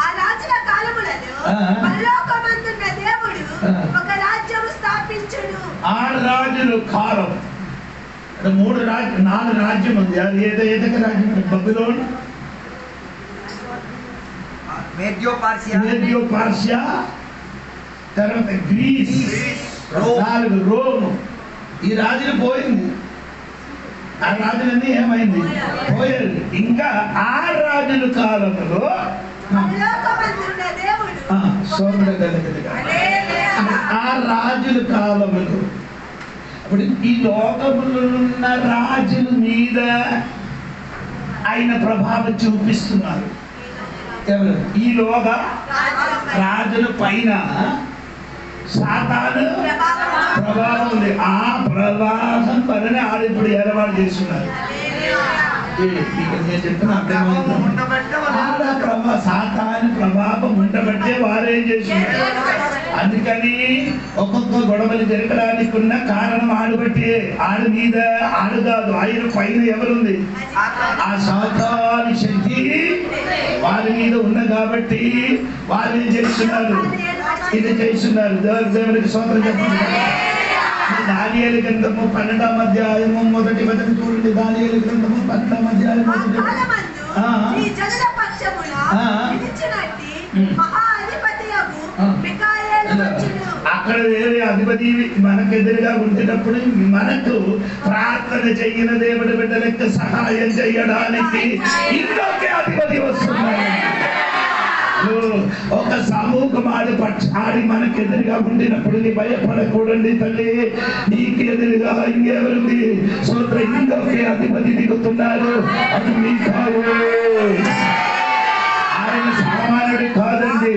ఆ రాజుల కాలములలో పరలోకమందున్న దేవుడు ఒక రాజ్యము స్థాపించును. 6 రాజుల కాలం, 4 రాజ్యం ఉంది. అది ఏదైతే రాజ్యం? బబులోన్, మేద్యో పార్షియా, తర్వాత గ్రీస్, 4 రోమ్. ఈ రాజులు పోయింది. ఆ రాజులన్నీ ఏమైంది? పోయారు. ఇంకా 6 రాజుల కాలంలో ఆ రాజుల కాలములు ఇప్పుడు ఈ లోకములో ఉన్న రాజుల మీద ఆయన ప్రభావం చూపిస్తున్నారు. ఎవరు? ఈ లోక రాజుల పైన సాతాను ప్రభావం ఉంది. ఆ ప్రభావం వలన ఆడు ఇప్పుడు ఏర్పాటు చేస్తున్నారు. నేను చెప్తున్నా సాతాను ప్రభావం ఉండబట్టే వారేం చేస్తున్నారు. అందుకని ఒక్కొక్క గొడవలు జరగడానికి ఉన్న కారణం ఆడుబట్టి. ఆడు మీద ఆడు కాదు, ఆయన పైన ఎవరుంది? ఆ సాతాను శక్తి వారి మీద ఉన్న కాబట్టి వాళ్ళు ఏం చేస్తున్నారు? ఇది చేస్తున్నారు. దేవునికి స్తోత్రం చెప్పండి. దానియేలు గ్రంథము 12వ అధ్యాయము 1 వచనం చూడండి. దానియేలు గ్రంథము 12వ అధ్యాయం 1 అక్కడ వేరే అధిపతి మనకు ఎదురుగా ఉండేటప్పుడు మనకు ప్రార్థన చెయ్యిన దేవుడి బిడ్డలకు సహాయం చేయడానికి ఇంకొకే అధిపతి వస్తున్నాడు. ఒక సమూహం ఆడి మనకు ఎదురుగా ఉండినప్పుడు నీ భయపడకూడండి తల్లి. నీకు ఎదురుగా ఇంకెవరుంది? సోదరు, ఇంకొకే అధిపతి దిగుతున్నారు. అది మీ కాదు, ఆయన సామాన్యుడు కాదండి.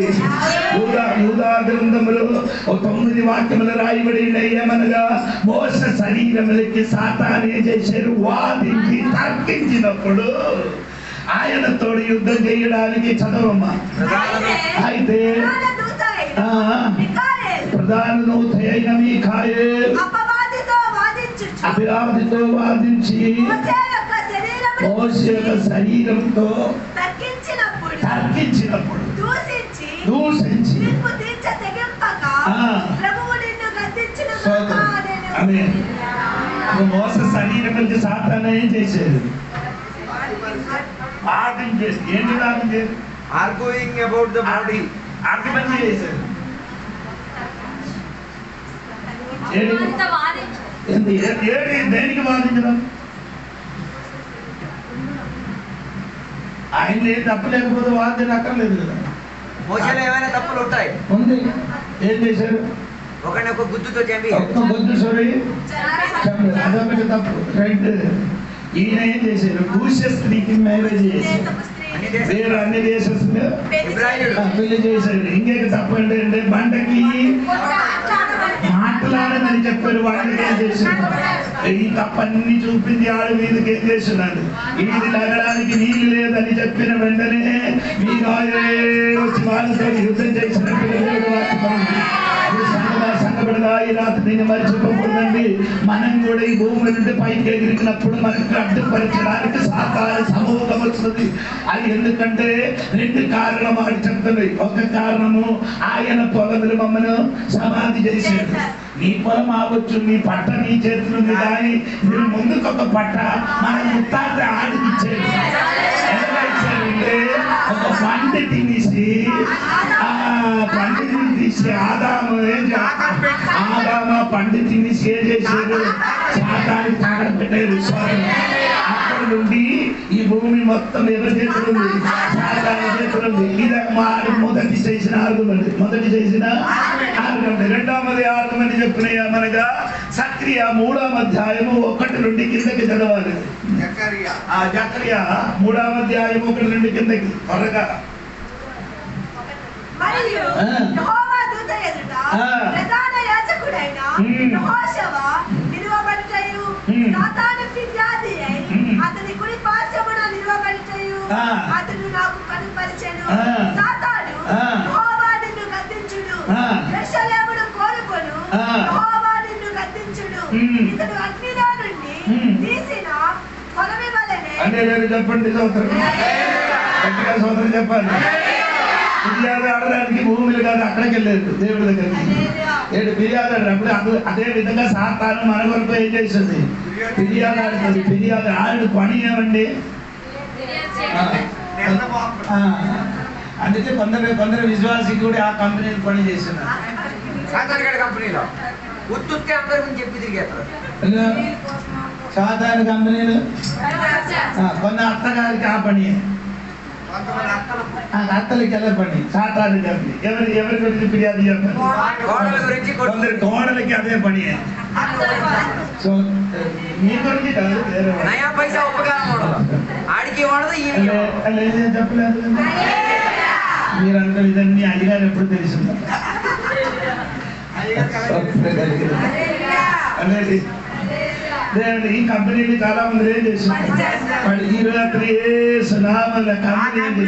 యూదా గ్రంథములో 9 వాక్యములు రాయబడి ఏమనగా మోస శరీరములకి సాతాను ఏం చేశారు? వాదించి తర్కించినప్పుడు ఆయనతో యుద్ధం చేయడానికి చదవమ్మా. అయితే ప్రధాన దూత అయిన మీకాయేలు అపవాదితో వాదించి మోషే యొక్క శరీరంతో తర్కించినప్పుడు దూషించి మోస శరీరం సాతాను ఏం చేసేది? వాదించేది. ఏంటి వాదించేది? Arguing about the body. Argument చేసేది. దేనికి వాదించడం? ఆయన ఏం తప్పలేకపోతే వాదించడం అక్కర్లేదు కదా. మోషేలో ఏమైనా తప్పులు ఉంటాయి? ఉంది. ఏం చేశారు? ఒకరిని ఒక గుద్దుతో చంపి ఒక్క గుద్దు సొరి అదొకటి తప్పు. రైట్. ఈయన ఏం చేశారు? భూష్య స్త్రీకి మ్యారేజ్ చేశారు. వేరే అన్ని దేశస్తులు పెళ్లి చేశారు. ఇంకేక తప్పు అంటే బండకి మాట్లాడమని చెప్పారు. వాళ్ళకి ఏం చేస్తున్నారు? ఈ తప్పన్ని చూపింది ఆడు మీదకి ఏం చేస్తున్నాడు? ఇది నగరానికి నీళ్లు లేదని చెప్పిన వెంటనే మీ వచ్చి వాళ్ళతో యుద్ధం చేసినట్టు సంగపడగా ఈ రాత్రి నేను మర్చిపోకూడదండి. మనం కూడా ఈ భూమి నుండి పైకి ఎగిరికినప్పుడు మనకు అడ్డుపరచడానికి సాతాను సమూహం వస్తుంది. అది ఎందుకంటే 2 కారణం ఆడి చెప్తుంది. ఒక కారణము ఆయన పొలములు మమ్మను సమాధి చేశాడు. నీ పొలం ఆవచ్చు, నీ పట్ట నీ చేతులు ఉంది, కానీ మీరు ముందుకు ఒక పట్ట మన ముత్తాత ఆడికి ఇచ్చాడు. ఎలా ఇచ్చాడంటే ఒక పంట తినేసి పండితుని తీసి ఆదాము పండు తినేసి ఏం చేశాడు? శాతాన్ని తాగడ పెట్టారు. అక్కడి నుండి ఈ భూమి మొత్తం ఎవరి చేతులు ఉంది? శాతాన్ని చేతులు ఉంది. ఇది మొదటి చేసిన ఆర్గ్యుమెంట్. రెండవది ఆర్గ్యుమెంట్ చెప్పిన మనగా సక్రియ 3వ అధ్యాయము 1 నుండి కిందకి చదవాలి. జకర్యా 3వ అధ్యాయం 1 నుండి కిందకి త్వరగా. యెహోవా దూత ఎదుట ప్రధాన యాజకుడైన యెహోషువ నిలువబడుటయు సాతాను ఫిర్యాది అయి అతని కుడి పార్శ్వమున నిలువబడుటయు అతడు నాకు కనుపరిచెను. సాతాను యెహోవా నిన్ను గద్దించును, యెరూషలేమును కోరుకొను, హల్లెలూయా చెప్పండి. సోదరం గట్టిగా సోదరం చెప్పాలి. ఫిర్యాదు ఆడడానికి భూములు కాదు, అక్కడికి వెళ్ళలేదు దేవుడి దగ్గరికి. ఫిర్యాదు ఆడినప్పుడు అదే విధంగా సాతాను మన వరకు ఏం చేస్తుంది? ఫిర్యాదు ఆడుతుంది. ఫిర్యాదు ఆడు పని ఏమండి? అందుకే కొందరు విశ్వాసి కూడా ఆ కంపెనీలు పని చేస్తున్నారు. కంపెనీలో ఉత్తుత్తే అందరి గురించి చెప్పి తిరిగేస్తారు. సాధారణ కంపెనీలు కొన్న అత్తగారికి ఆ పని, అత్తలకి ఎలా పని సాధారణ కంపెనీ. ఎవరి గురించి ఫిర్యాదు చెప్పారు? కొందరు కోడలకి అదే పని. సో మీ గురించి కాదు, నయా పైసా ఉపకారం ఆడికి వాడదు చెప్పలేదు. మీరంతా ఇదన్నీ అడిగారు ఎప్పుడు తెలిసిందా? అనేది దేవుడు ఈ కంపెనీని చాలా మంది ఏం చేస్తున్నారు? వాడు ఈ రాత్రి సునామల కంపెనీ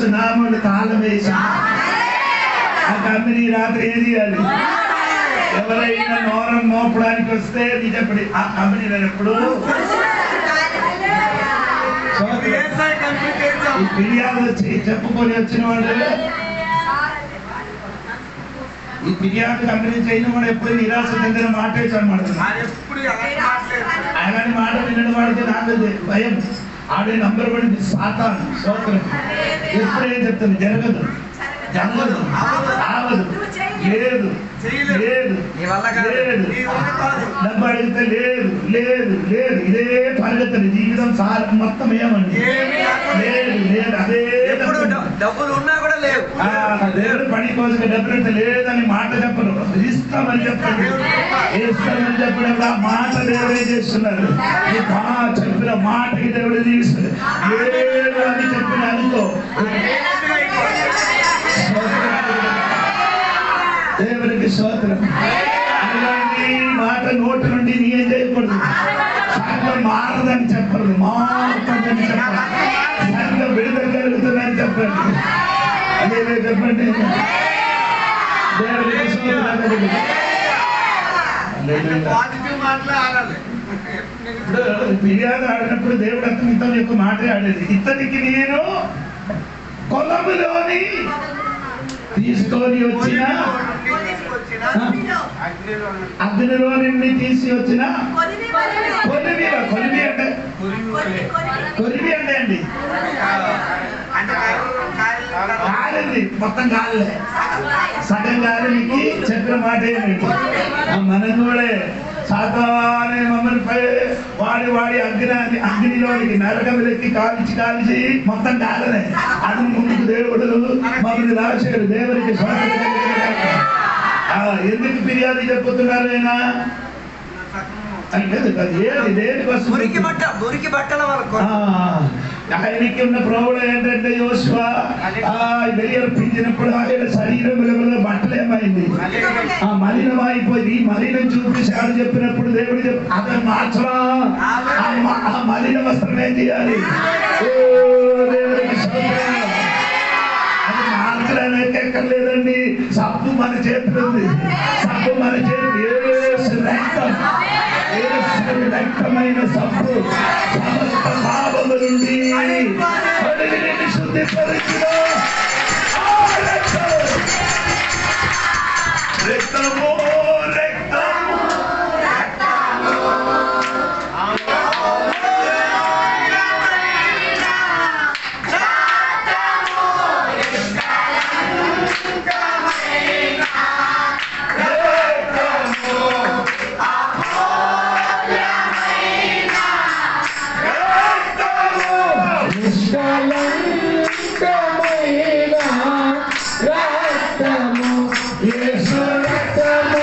సునామలు తాళం వేసి ఆ కంపెనీ రాత్రి ఏం చేయాలి? ఎవరైనా నోరం మోపడానికి వస్తే నిజపడి ఆ కంపెనీ ఎప్పుడు ఫిర్యాదు వచ్చి చెప్పుకొని వచ్చిన వాడు, ఈ ఫిర్యాదు కంపెనీ చేయడం వాడు ఎప్పుడు నిరాశ చెందిన మాట్లాడమాట. అలాంటి మాట వినడం వాడికి నాకు భయం. ఆడే నంబర్ పడింది సాతాను. స్తోత్రం. ఎప్పుడు ఏం చెప్తుంది? జరగదు, జరగదు, ఆవదు, లేదు, లేదు, డబ్బు అడిగితే లేదు, లేదు, లేదు, ఇదే పరిగెత్తండి జీవితం మొత్తం ఏమండి? లేదు, లేదు, అదే డబ్బులు ఉన్నా కూడా లేవు. దేవుడు పని కోసం డబ్బులు లేదని మాట చెప్పరు, ఇస్తామని చెప్పండి. ఇస్తామని చెప్పినప్పుడు ఆ మాట దేవుడే చేస్తున్నారు. చెప్పిన మాటకి దేవుడు తీస్తారు. లేదు అని చెప్పిన అనుకో, దేవునికి స్తోత్రం. అలాంటి మాట నోటి నుండి నీ ఏం చేయకూడదు. సంఘం మారదని చెప్పరు, మారుతుందని చెప్పాలి. సంఘం విడుదల కలుగుతుందని చెప్పండి. అదే చెప్పండి. దేవునికి స్తోత్రం. ఫిర్యాదు ఆడినప్పుడు దేవుడు అతను ఇతని యొక్క మాట ఆడేది. ఇతనికి నేను కొలములోని తీసుకొని వచ్చిన అగ్నిలో నిన్ను తీసి వచ్చిన కొలిమి అంటే కొలిమి అంటే అండి కాలండి, మొత్తం కాలే, సగం కాలనికి చెప్పిన మాట ఏమిటి? మనం కూడా సాతానే మమ్మల్ని వాడి అగ్నిలోనికి నరకములెక్కి కాల్చి మొత్తం కాలనే. అది ముందుకు దేవుడు మమ్మల్ని రాశాడు. దేవునికి ఎందుకు ఫిర్యాదు చెప్పుతున్నారు? అయినా ఆయనకి ఉన్న ప్రాబ్లం ఏంటంటే యోషువ బలి అర్పించినప్పుడు ఆయన శరీరంలో బట్టలు ఏమైంది? మలినమైపోయింది. ఈ మలినం చూపించి ఆయన చెప్పినప్పుడు దేవుడు అతను మార్చరా, ఆ మలిన వస్త్రం ఏం చేయాలి? దేవుడికి అది మార్చడానికి ఎక్కర్లేదండి. సబ్బు మన చేతులు ఉంది, సబ్బు మన చేతులు రక్తమైన సబ్బు సమస్త పాపము నుండి శుద్ధిపరిచిన రక్తము రక్తము రక్తము యేసు రక్తము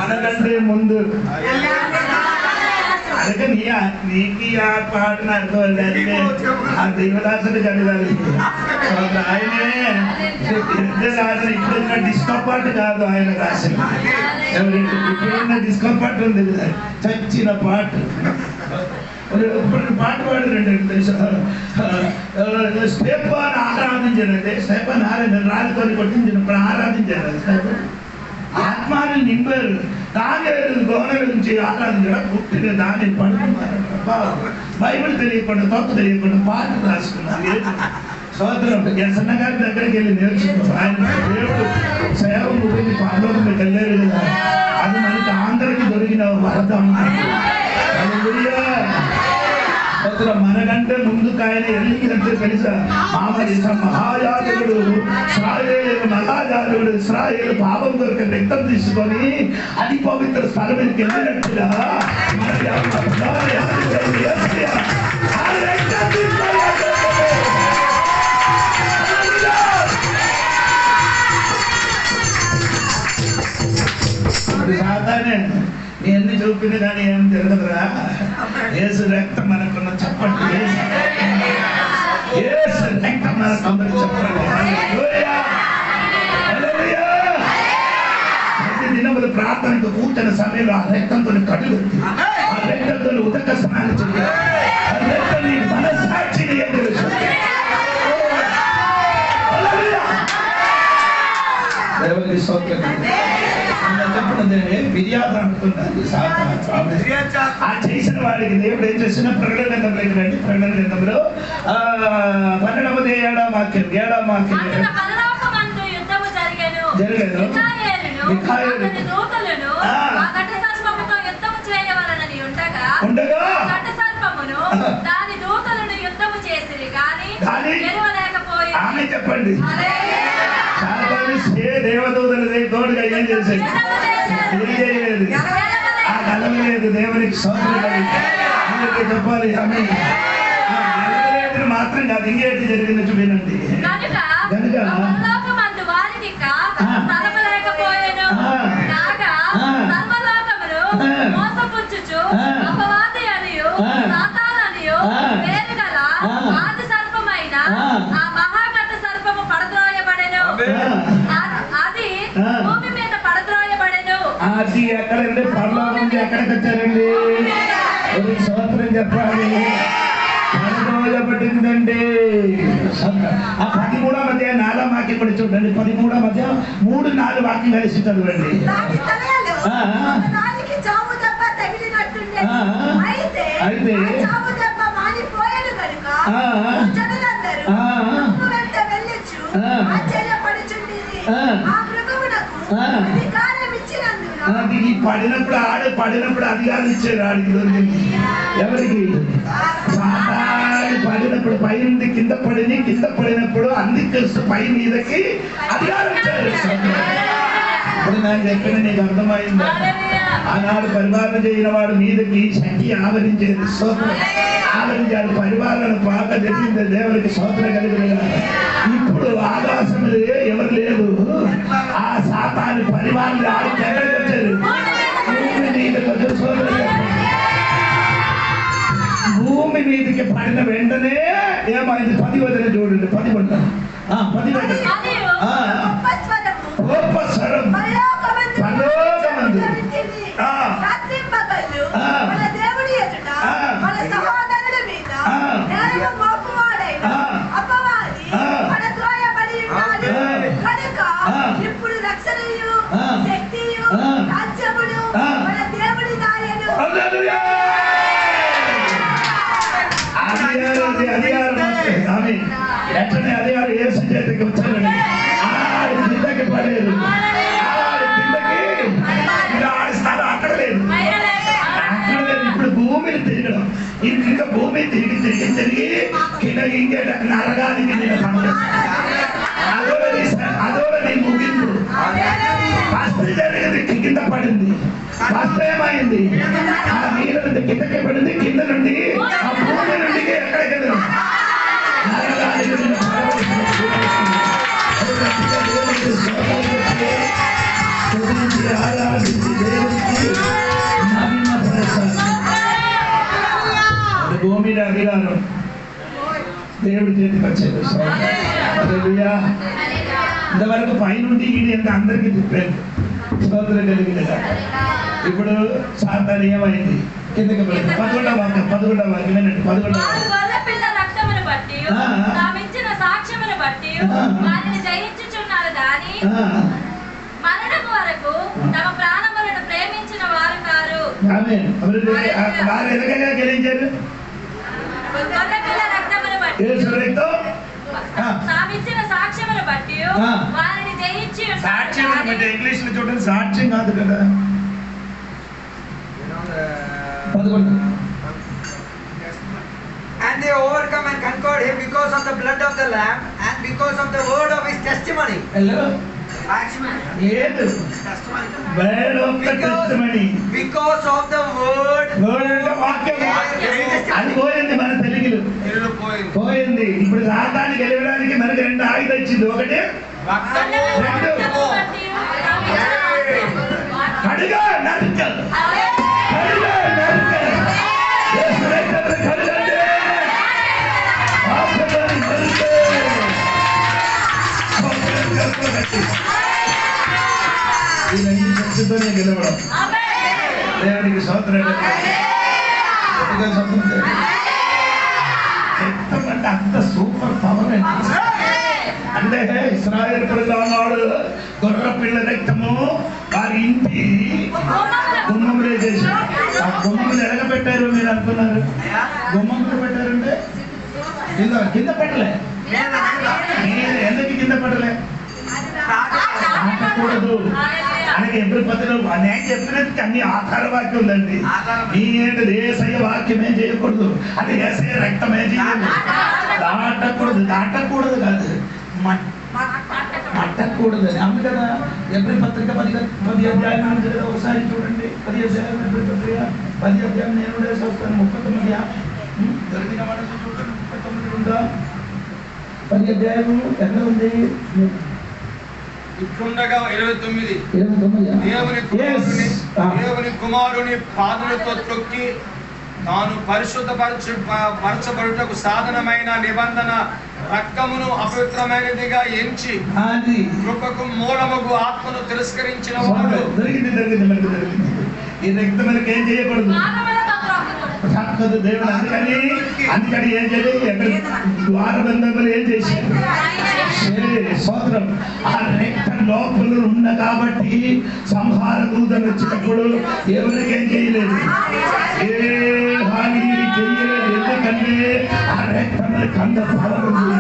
మనకంటే ముందు నీకు ఆ పాటను అర్థం ఆ దేవదాసుడు చదివాలి ఆయనే రాసిన ఇప్పుడున్న డిస్కో పాట కాదు ఆయన రాసిన ఇప్పుడున్న డిస్కో పాట ఉంది చచ్చిన పాట పాట పాడారండి స్టెఫాన్ ఆరాధించారండి స్టెఫాన్ రాజుతో కొట్టించినప్పుడు ఆరాధించారు ఆత్మాన్ని నింపారు తాగేరు గోనల నుంచి ఆరాధించడం పుట్టిన దాన్ని పడుకున్నారు బైబిల్ తెలియకుండా తప్పు తెలియకుండా పాట రాసుకున్నారు సోదరం ఎస్ఎన్న గారి దగ్గరికి వెళ్ళి నేర్చుకో ఆయన దేవుడు సేవ ముగించి పాలోకి వెళ్ళారు కదా అది మనకి ఆంధ్రకి దొరికిన వరదం మనకంటే ముందుకు ఆయన ఎందుకంటే తెలుసా మహాయాజకుడు ఇస్రాయేలు మహాయాజకుడు ఇస్రాయేలు పాపం కొరకు రక్తం తీసుకొని అది పవిత్ర స్థలానికి వెళ్ళినట్టుగా సాధారణ ఎన్ని చూపింది కానీ ఏం జరగదురా యేసు రక్తం మనకున్న చెప్పండి యేసు రక్తం మనకు చెప్పండి ప్రతి దినములు ప్రార్థనకు కూర్చున్న సమయంలో ఆ రక్తంతో కడుగు ఆ రక్తంతో ఉదక స్నానం చేయాలి ఆ రక్తం నీ మనస్సాక్షిని ఏం తెలుసు దేవుని స్తోత్రం ఫిర్యాదు అంటున్నది ఆ చేసిన వాడికి దేవుడు ఏం చేసిన ప్రకటన గ్రంథంలోకి రండి ప్రకటన గ్రంథంలో 12వ వాక్యం 7వ వాక్యం జరిగేది ఉండగా ఆమె చెప్పండి దేవదూతలు తోడుగా ఏం చేసేది ఆ కలవలేదు దేవునికి అందరికీ చెప్పాలి ఆమె మాత్రం కాదు ఇంకేంటి జరిగింది చూడండి కనుక అది ఎక్కడండి పర్లోకం నుంచి ఎక్కడికి వచ్చారండి సంవత్సరం చెప్పాలి పడిందండి ఆ 13వ మధ్య 4వ వాక్యం కూడా చూడండి 13వ మధ్య 3-4 వాక్యం కలిసి చదవండి ఒకదానికి చావు దెబ్బ తగిలినట్టుండే. అయితే అయితే చావు దెబ్బ మానిపోయేది కనుక జనులందరూ వెంట వెళ్ళొచ్చు ఆశ్చర్యపడుచుండేది. ఆ మృగమునకు అధికారం ఇచ్చినందున ఈ పడినప్పుడు అధికారం ఇచ్చారు ఆడికి దొరికింది. ఎవరికి? పడినప్పుడు పైనుండి కింద పడినప్పుడు అందికస్తు పై మీదకి అధికారం ఇచ్చారు. ఇప్పుడు నాకు చెప్పిన నీకు అర్థమైందా? ఆనాడు పరిపాలన చేయని వాడు మీదకి శక్తి ఆవరించేది. ఆవరించాడు. పరిపాలన పాక జరిగింది. దేవుడికి స్తోత్రం కలిగిన. ఇప్పుడు ఆకాశం ఎవరు లేదు. ఆ సాతాను పరిపాలన ఆడికి ఎక్కడికి వచ్చారు? భూమి మీదకి పడిన వెంటనే ఏమైంది? 10 వదిలే చూడండి. 10 పడ్డారు. 10 గొప్ప స్వరం పరలోకమందు మన దేవుడి ఎదుట మన సహోదరుడి మీద నేరము మోపువాడైన అపవాది పడద్రోయబడి ఉన్నాడు కనుక ఇప్పుడు రక్షణయు శక్తియు రాజ్యమును మన దేవుడి దాయను. అధికారం యేసు చేతికి వచ్చారండి. కిందకి పడేది. స్థలం అక్కడ లేదు. ఇప్పుడు భూమిని తిరగడం. ఇంకా భూమి తిరిగి కింద ఇంకే నరగానికి అదోని ముగింపు. ఫస్ట్ జరిగింది కింద పడింది. ఫస్ట్ ఏమైంది? ఆ నీళ్ళ నుండి కిందకి పడింది. కింద నుండి ఆ భూమి నుండి ఎక్కడికి నరగానికి భూమి అధికారం దేవుడి చేతికి వచ్చేది. ఇంతవరకు పైనుండి ఈడి ఎంత అందరికీ చెప్పారు. స్తోత్రం కలిగింది. ఇప్పుడు సాతాను ఏమైంది? కిందకి పడింది. 11వ వాక్యం వినండి. 11వ రక్తమును బట్టి తామిచ్చిన సాక్ష్యమును బట్టి వారిని జయించుచున్నారు గాని మరణము వరకు తమ ప్రాణములను ప్రేమించిన వారు కారు. వారు ఎలాగైనా గెలించారు. గొర్రెపిల్ల రక్తమును బట్టి తామిచ్చిన సాక్ష్యమును బట్టి వారిని జయించి సాక్ష్యం అంటే ఇంగ్లీష్ లో చూడండి. సాక్ష్యం కాదు కదా. 11 And they overcome and conquered him because of the blood of the Lamb and because of the word of his testimony. Hello. Testimony. Word of the testimony. Because of the word. Word వాక్యం. అది పోయింది మన తెలుగులో. పోయింది. ఇప్పుడు సాతాన్ని గెలవడానికి మనకి 2 ఆయుధాలు ఇచ్చింది. ఒకటి కడుగా నరక. గెలవడం దేవునికి స్తోత్రం. అంటే అంత సూపర్ పవర్ అండి. అంటే ఇశ్రాయేలు ప్రజలు అన్నాడు గొర్రె పిల్ల రక్తము వారి ఇంటి గుమ్మములే చేశారు. ఆ గుమ్మములు ఎరగబెట్టారు మీరు అనుకున్నారు. గుమ్మములు పెట్టారంటే కింద పెట్టలే. ఎందుకు కింద పెట్టలే? ఆటకూడదు అని ఎప్పుడు పద్ధతిలో నేను చెప్పినట్టు అన్ని ఆధార వాక్యం ఉందండి. నీ ఏంటది? ఏసయ్య వాక్యం ఏం చేయకూడదు. అది ఏసయ్య రక్తం ఏం చేయకూడదు. దాటకూడదు కాదు, మట్టకూడదు అని. అవును కదా. ఎప్పుడు పత్రిక 10 అధ్యాయం నుంచి కదా ఒకసారి చూడండి. 10 అధ్యాయం ఎప్పుడు పత్రిక 10 అధ్యాయం నేను వస్తాను. 39 దొరికిన మనసు చూడండి. 39 ఉందా? 10 అధ్యాయము ఎక్కడ ఉంది? ఇట్లుండగా 29 దేవుని కుమారుని పాదములతో తొక్కి తాను పరిశుద్ధపరచబడుటకు సాధనమైన నిబంధన రక్తమును అపవిత్రమైనదిగా ఎంచి కృపకు మూలముగు ఆత్మను తిరస్కరించిన వాడు. ఈ రక్తం మనకి ఏం చేయకూడదు. దేవుడు అందుకని ఏం చేయాలి? ద్వారబంధములు ఏం చేశారు? స్తోత్రం. ఆ రక్తం లోపల ఉన్న కాబట్టి సంహార దూతలు వచ్చినప్పుడు ఎవరికి ఏం చేయలేదు, ఏ హాని చేయలేదు. ఎందుకంటే ఆ రక్తములకు అంత పవర్ ఉంది.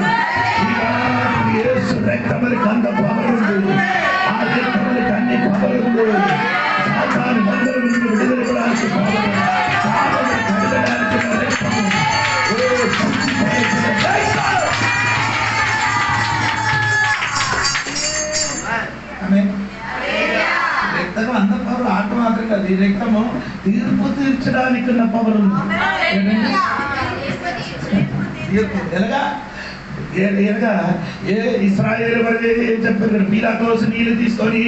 యేసు రక్తములకు అంత పవర్ ఉంది. ఆ రక్తములకు అన్ని పవర్ ఉంది. సాతాను బంధువుల నుండి విడుదల ఇవ్వడానికి పవర్, పాపములు కడగడానికి రక్తము. రక్తము అంత పవర్ ఆటోమేటిక్ అది. రక్తము తీర్పు తీర్చడానికి ఉన్న పవర్ ఉంది. ఎలాగా ఎలాగా ఇశ్రాయేలు వారు ఏం చెప్పారు? పీలాతోసు నీళ్లు తీసుకొని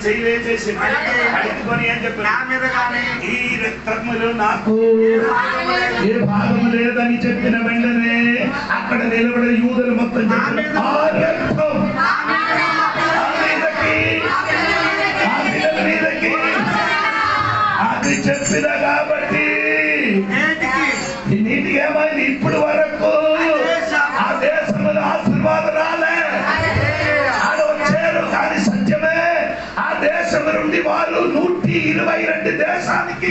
చెయ్యి వేసేసి అడుగుకొని ఏం చెప్పారు? ఈ రక్తములు నాకు ఏ భాగము లేదని చెప్పిన వెంటనే అక్కడ నిలబడే యూదులు మొత్తం చెప్పారు, ఆ రక్తం అది చెప్పిన కాబట్టి నీటికి ఏమైంది? ఇప్పుడు వరకు ఆ దేశంలో ఆశీర్వాదం రాలే, ఆడ వచ్చారు. కానీ సత్యమే, ఆ దేశం నుండి వాళ్ళు 122 దేశానికి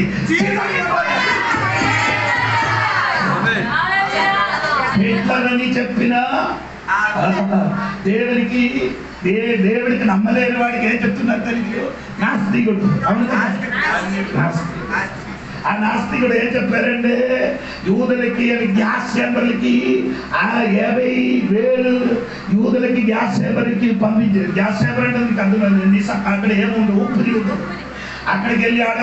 హిట్లరని చెప్పిన దేవుడికి నమ్మలేని వాడికి ఏం చెప్తున్నారు తెలుగు? నాస్తికుడు. అవును, ఆ నాస్తికుడు ఏం చెప్పారంటే యూదులకి గ్యాస్ చేంబర్లకి 50,000 యూదులకి గ్యాస్ చేంబర్కి పంపించారు. గ్యాస్ చేంబర్ అంటే అందులో అక్కడ ఏముండదు, ఊపిరి ఉండదు. అక్కడికి వెళ్ళి ఆడ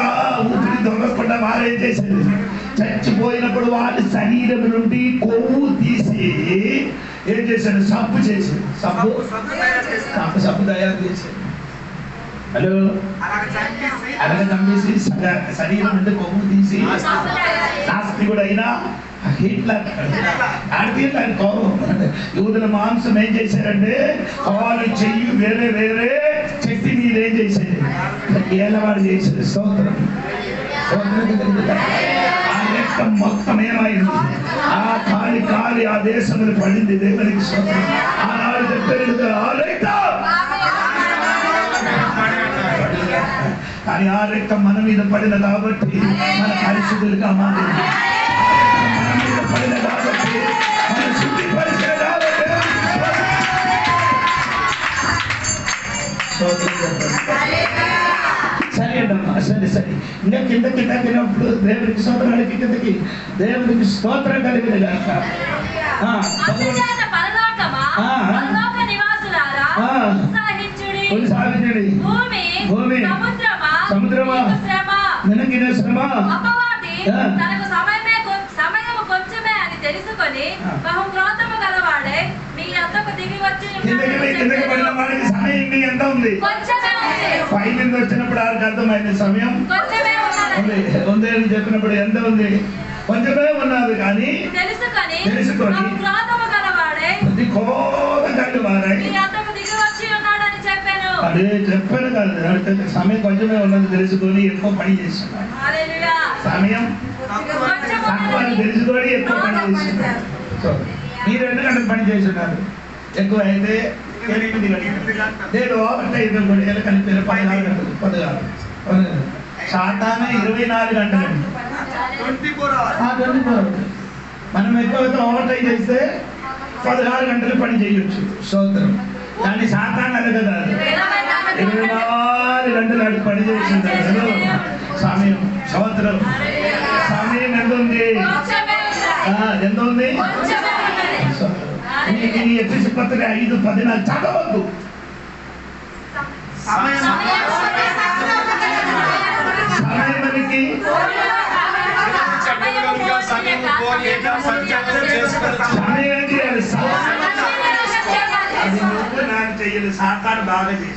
ఊపిరి దొరకకుండా వారు ఏం చేశారు? చచ్చిపోయినప్పుడు వారి శరీరం నుండి కొవ్వు తీసి ఏం చేశారు? సబ్బు చేశారు. సబ్బు తయారు చేశారు. హలో, అలాగే చంపేసి శరీరం నుండి కొవ్వు తీసి నాస్తికుడు అయినా హిట్లర్ ఆయన కోపం. యూదుల మాంసం ఏం చేశారంటే కాలు చెయ్యి వేరే వేరే చెట్టు మీద ఏం చేశారు? ఏలవాడు చేశారు. స్తోత్రం. ఆ రక్తం మొత్తం ఏమైంది? ఆ కాలి ఆ దేశంలో పడింది. దేవునికి స్తోత్రం. ఆనాడు చెప్పారు ఆ రక్తం, కానీ ఆ రక్తం మన మీద పడిన కాబట్టి మన పరిశుద్ధులుగా మారింది. మన మీద పడిన కాబట్టి మన శుద్ధి పరిచయం కాబట్టి సరే అమ్మా, సరే సరే. ఇంకా కిందకి తగ్గినప్పుడు దేవునికి స్తోత్రాలకి కిందకి దేవునికి స్తోత్రం కలిగిన గాక. ఉత్సాహించుడి. భూమి సముద్రమా నినకిన శ్రమ తనకు సమయము కొంచెమే అని తెలుసుకొని బహు క్రోధము గలవాడే మీ వద్దకు దిగి వచ్చి కిందకి పడిన వాడికి సమయం ఎంత ఉంది? పై మీద వచ్చినప్పుడు ఆడికి అర్థమైంది సమయం ఉంది అని చెప్పినప్పుడు ఎంత ఉంది? కొంచెమే ఉన్నది. కానీ తెలుసుకొని అదే చెప్పాను కాదు, సమయం కొంచెమే ఉన్నది తెలుసుకొని ఎక్కువ పని చేస్తున్నాడు. సమయం తక్కువ తెలుసుకొని ఎక్కువ పని చేస్తున్నారు. సో మీరు 2 గంటలు పని చేస్తున్నారు, ఎక్కువ అయితే 8 గంటలు. నేను ఓవర్ టైం కూడా కలిపి 14 గంటలు 16. సాధారణ 24 గంటలు 24 అవర్స్. మనం ఎక్కువైతే ఓవర్ టైం చేస్తే 16 గంటలు పని చేయొచ్చు. స్తోత్రం. కానీ సాధారణ కదా 24 గంటలు అటు పని చేస్తుంటారు. సమయం స్తోత్రం. సమయం ఎంత ఉంది? ఎంత ఉంది? ఎఫెసీ పత్రిక 5:14 చదవద్దు. సమయం మనకి సాతాను బాగా చేసి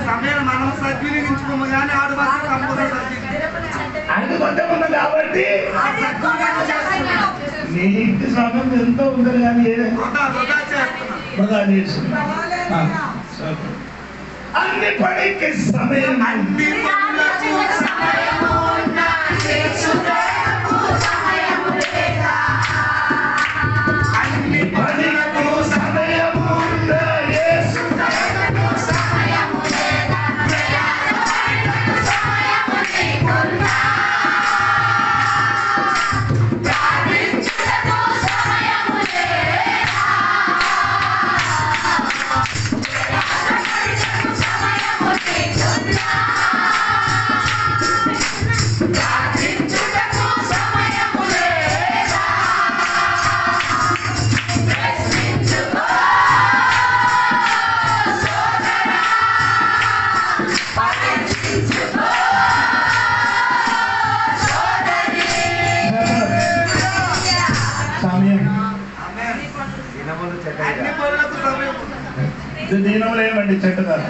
సమయం మనం సద్వినియోగించుకోము కానీ ఆడు అది కొంచెం ఉంది కాబట్టి నీకు సమయం ఎంతో ఉంది కానీ వృధా చేస్తున్నా. అన్ని పనికి సమయం ఇది దీనంలో ఏమండి చెట్టకాలం,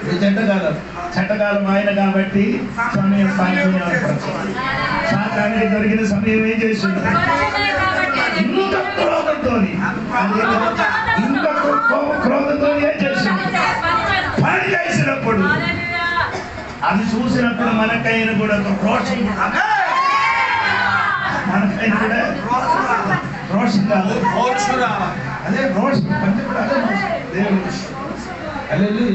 ఇది చెట్టకాలం. చెట్టకాలం ఆయన కాబట్టి సమయం సాతానికి దొరికిన సమయం ఏం చేస్తున్నారు? ఇంత క్రోధంతో ఏం చేస్తున్నారు? పని చేసినప్పుడు అది చూసినప్పుడు మనకైనా కూడా రోషం, మనకైనా కూడా రోషం కాదు, అదే రోషం అంటే కూడా అదే దేవుడు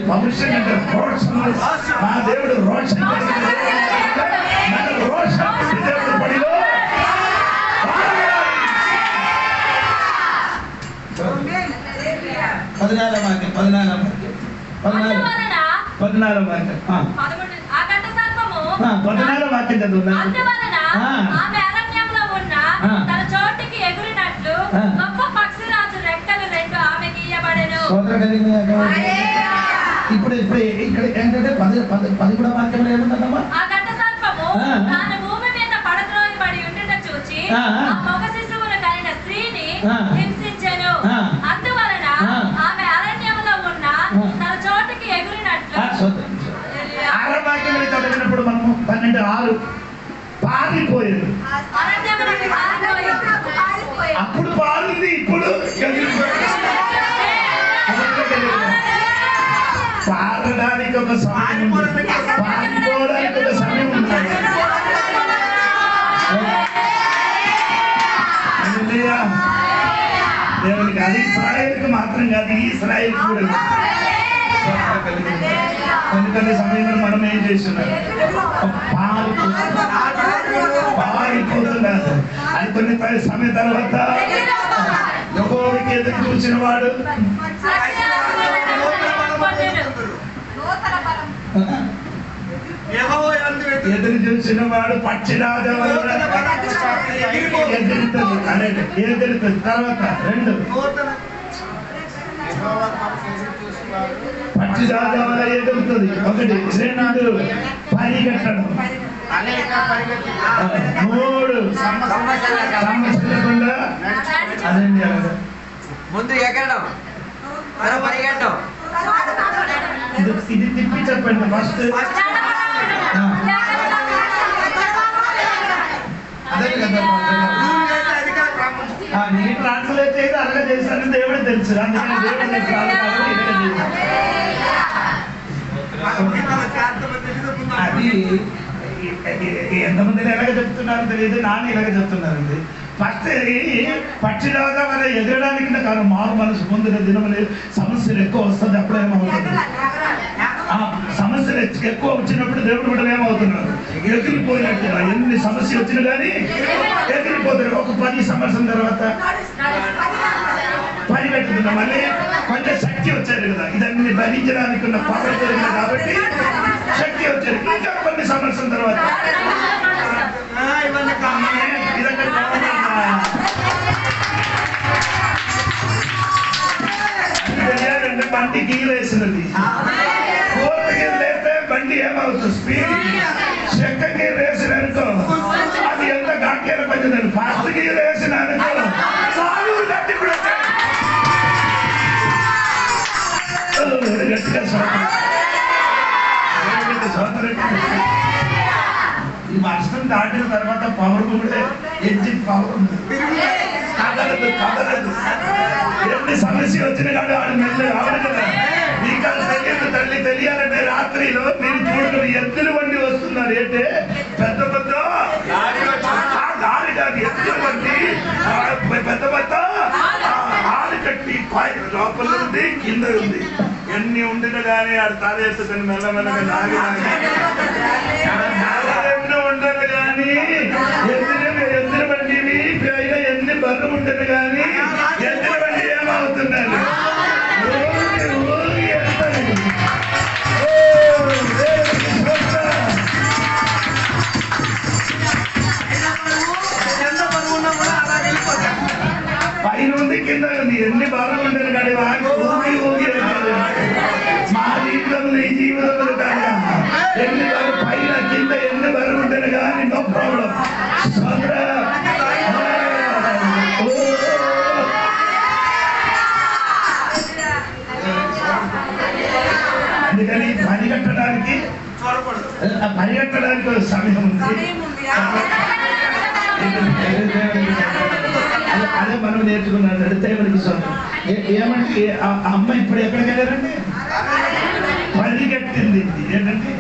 పౌరుషం అంటే రోషం. మా దేవుడు రోషం, మన రోషం దేవుడు పడిలో 14వ వాక్యం 14వ వాక్యం చదువున్నా. ఆమె అరణ్యంలో ఉన్న తన చోటికి ఎగురినట్లు గొప్ప పక్షిరాజు రెక్కలు రెండు ఆమెకి ఇయ్యబడెను. ఇప్పుడు ఇక్కడ ఏంటంటే 11వ వాక్యంలో ఏముందమ్మా? ఆ ఘట సర్పము తాను భూమి మీద పడద్రోయబడి ఉండుట చూచి ఆ మగ శిశువును కలిగిన స్త్రీని హింసించెను. అందువలన ఆమె అరణ్యంలో ఉన్న తన చోటికి ఎగురినట్లు. ఆరవ వాక్యంలో చదివినప్పుడు మనము 12:6 పారిపోయారు. అప్పుడు పారింది, ఇప్పుడు పారడానికి ఒక సమయం ఉంది, పారిపోవడానికి ఒక సమయం ఉంది. దేవునికి అది ఇశ్రాయేలుకి మాత్రం కాదు, ఇశ్రాయేల్ కూడా కొన్ని సమయంలో మనం ఏం చేస్తున్నాం? పారిపోతున్నారు. అది కొన్ని సమయం తర్వాత ఎవరికి ఎదురు చూసిన వాడు ఎదురు చూసిన వాడు పక్షిరాజు ఎదురుతుంది అనేది ఎదురుతుంది. తర్వాత 2 పక్షిరాజు వల్ల ఎదురుతుంది. 1 2 పరిగెట్టడం. 3 సమస్యకుండా అదేం చేయాలి? ముందు ఎగరడం, పరిగెట్టడం. ఇది తిప్పి చెప్పండి. ఫస్ట్ అదే కదా నీ ట్రాన్స్లేట్ అయితే అలాగే చేశానని దేవుడు తెలుసు, అందుకని దేవుడు అది ఎంతమంది ఎలాగ చెప్తున్నారు తెలియదు, నాన్న ఇలాగ చెప్తున్నారండి. ఫస్ట్ పక్షిలాగా మన ఎదగడానికి కారణం మారు మనసు పొందిన దినములు సమస్యలు ఎక్కువ వస్తుంది. అప్పుడేమవుతుంది? సమస్యలు ఎక్కువ వచ్చినప్పుడు దేవుడు కూడా ఏమవుతున్నారు? ఎగిరిపోయినట్టుగా. ఎన్ని సమస్య వచ్చినా కానీ ఎగిరిపోతారు. ఒక 10 సంవత్సరం తర్వాత పరిగెట్టుకున్నా మళ్ళీ కొంచెం శక్తి వచ్చారు కదా, ఇదన్నీ భరించడానికి ఉన్న పవర్ జరిగింది కాబట్టి శక్తి వచ్చారు. ఇంకా కొన్ని సంవత్సరం తర్వాత తెలియాలంటే బండి గీర్ వేసినది. 4th గేర్ లేస్తే బండి ఏమవుతుంది? స్పీడ్. 2nd గేర్ వేసిననుకో అది ఎంత గాకేర పడుతుంది. 1st గేర్ వేసిననుకో చాలు గట్టి కూడా గట్టిగా ఈ వర్షం దాటిన తర్వాత పవర్ కూడా ఎంజిన్ పవర్ ఉంది. కదలదు కదలదు. ఎన్ని సమస్య వచ్చిన కాదు ఆడు మెల్లి రావడం కదా. నీకు తెలియదు తల్లి, తెలియాలంటే రాత్రిలో మీరు చూడరు ఎద్దులు బండి వస్తున్నారు. ఏంటే పెద్ద పెద్ద గాలి కాదు, ఎద్దులు బండి పెద్ద పెద్ద ఆలు కట్టి లోపల ఉంది, కింద ఉంది. ఎన్ని ఉండిన కానీ ఆడు తారేసుకొని మెల్లమెల్లగా లాగి ఎన్ని ఉండదు కానీ ఎద్దుల బండిని పైగా ఎన్ని బర్రెలు ఉండదు కానీ ఎద్దుల బండి ఏమవుతున్నారు? పైన ఉంది, కింద ఉంది. ఎన్ని బర్రెలు ఉండదు కానీ ఊగి ఊగి మా జీవితంలో ఈ జీవితంలో కాగా ఎన్ని బర్రెలు పైన కింద ఎన్ని బర్రెలు ఉండదు కానీ నో ప్రాబ్లం. ఎందుకని పరిగెట్టడానికి ఒక సమయం ఉంది. అదే మనం నేర్చుకున్నాడు దేవునికి సొంతం. ఏమంటే ఆ అమ్మ ఇప్పుడు ఎక్కడికి వెళ్ళారండి? పరిగెట్టింది. ఏంటంటే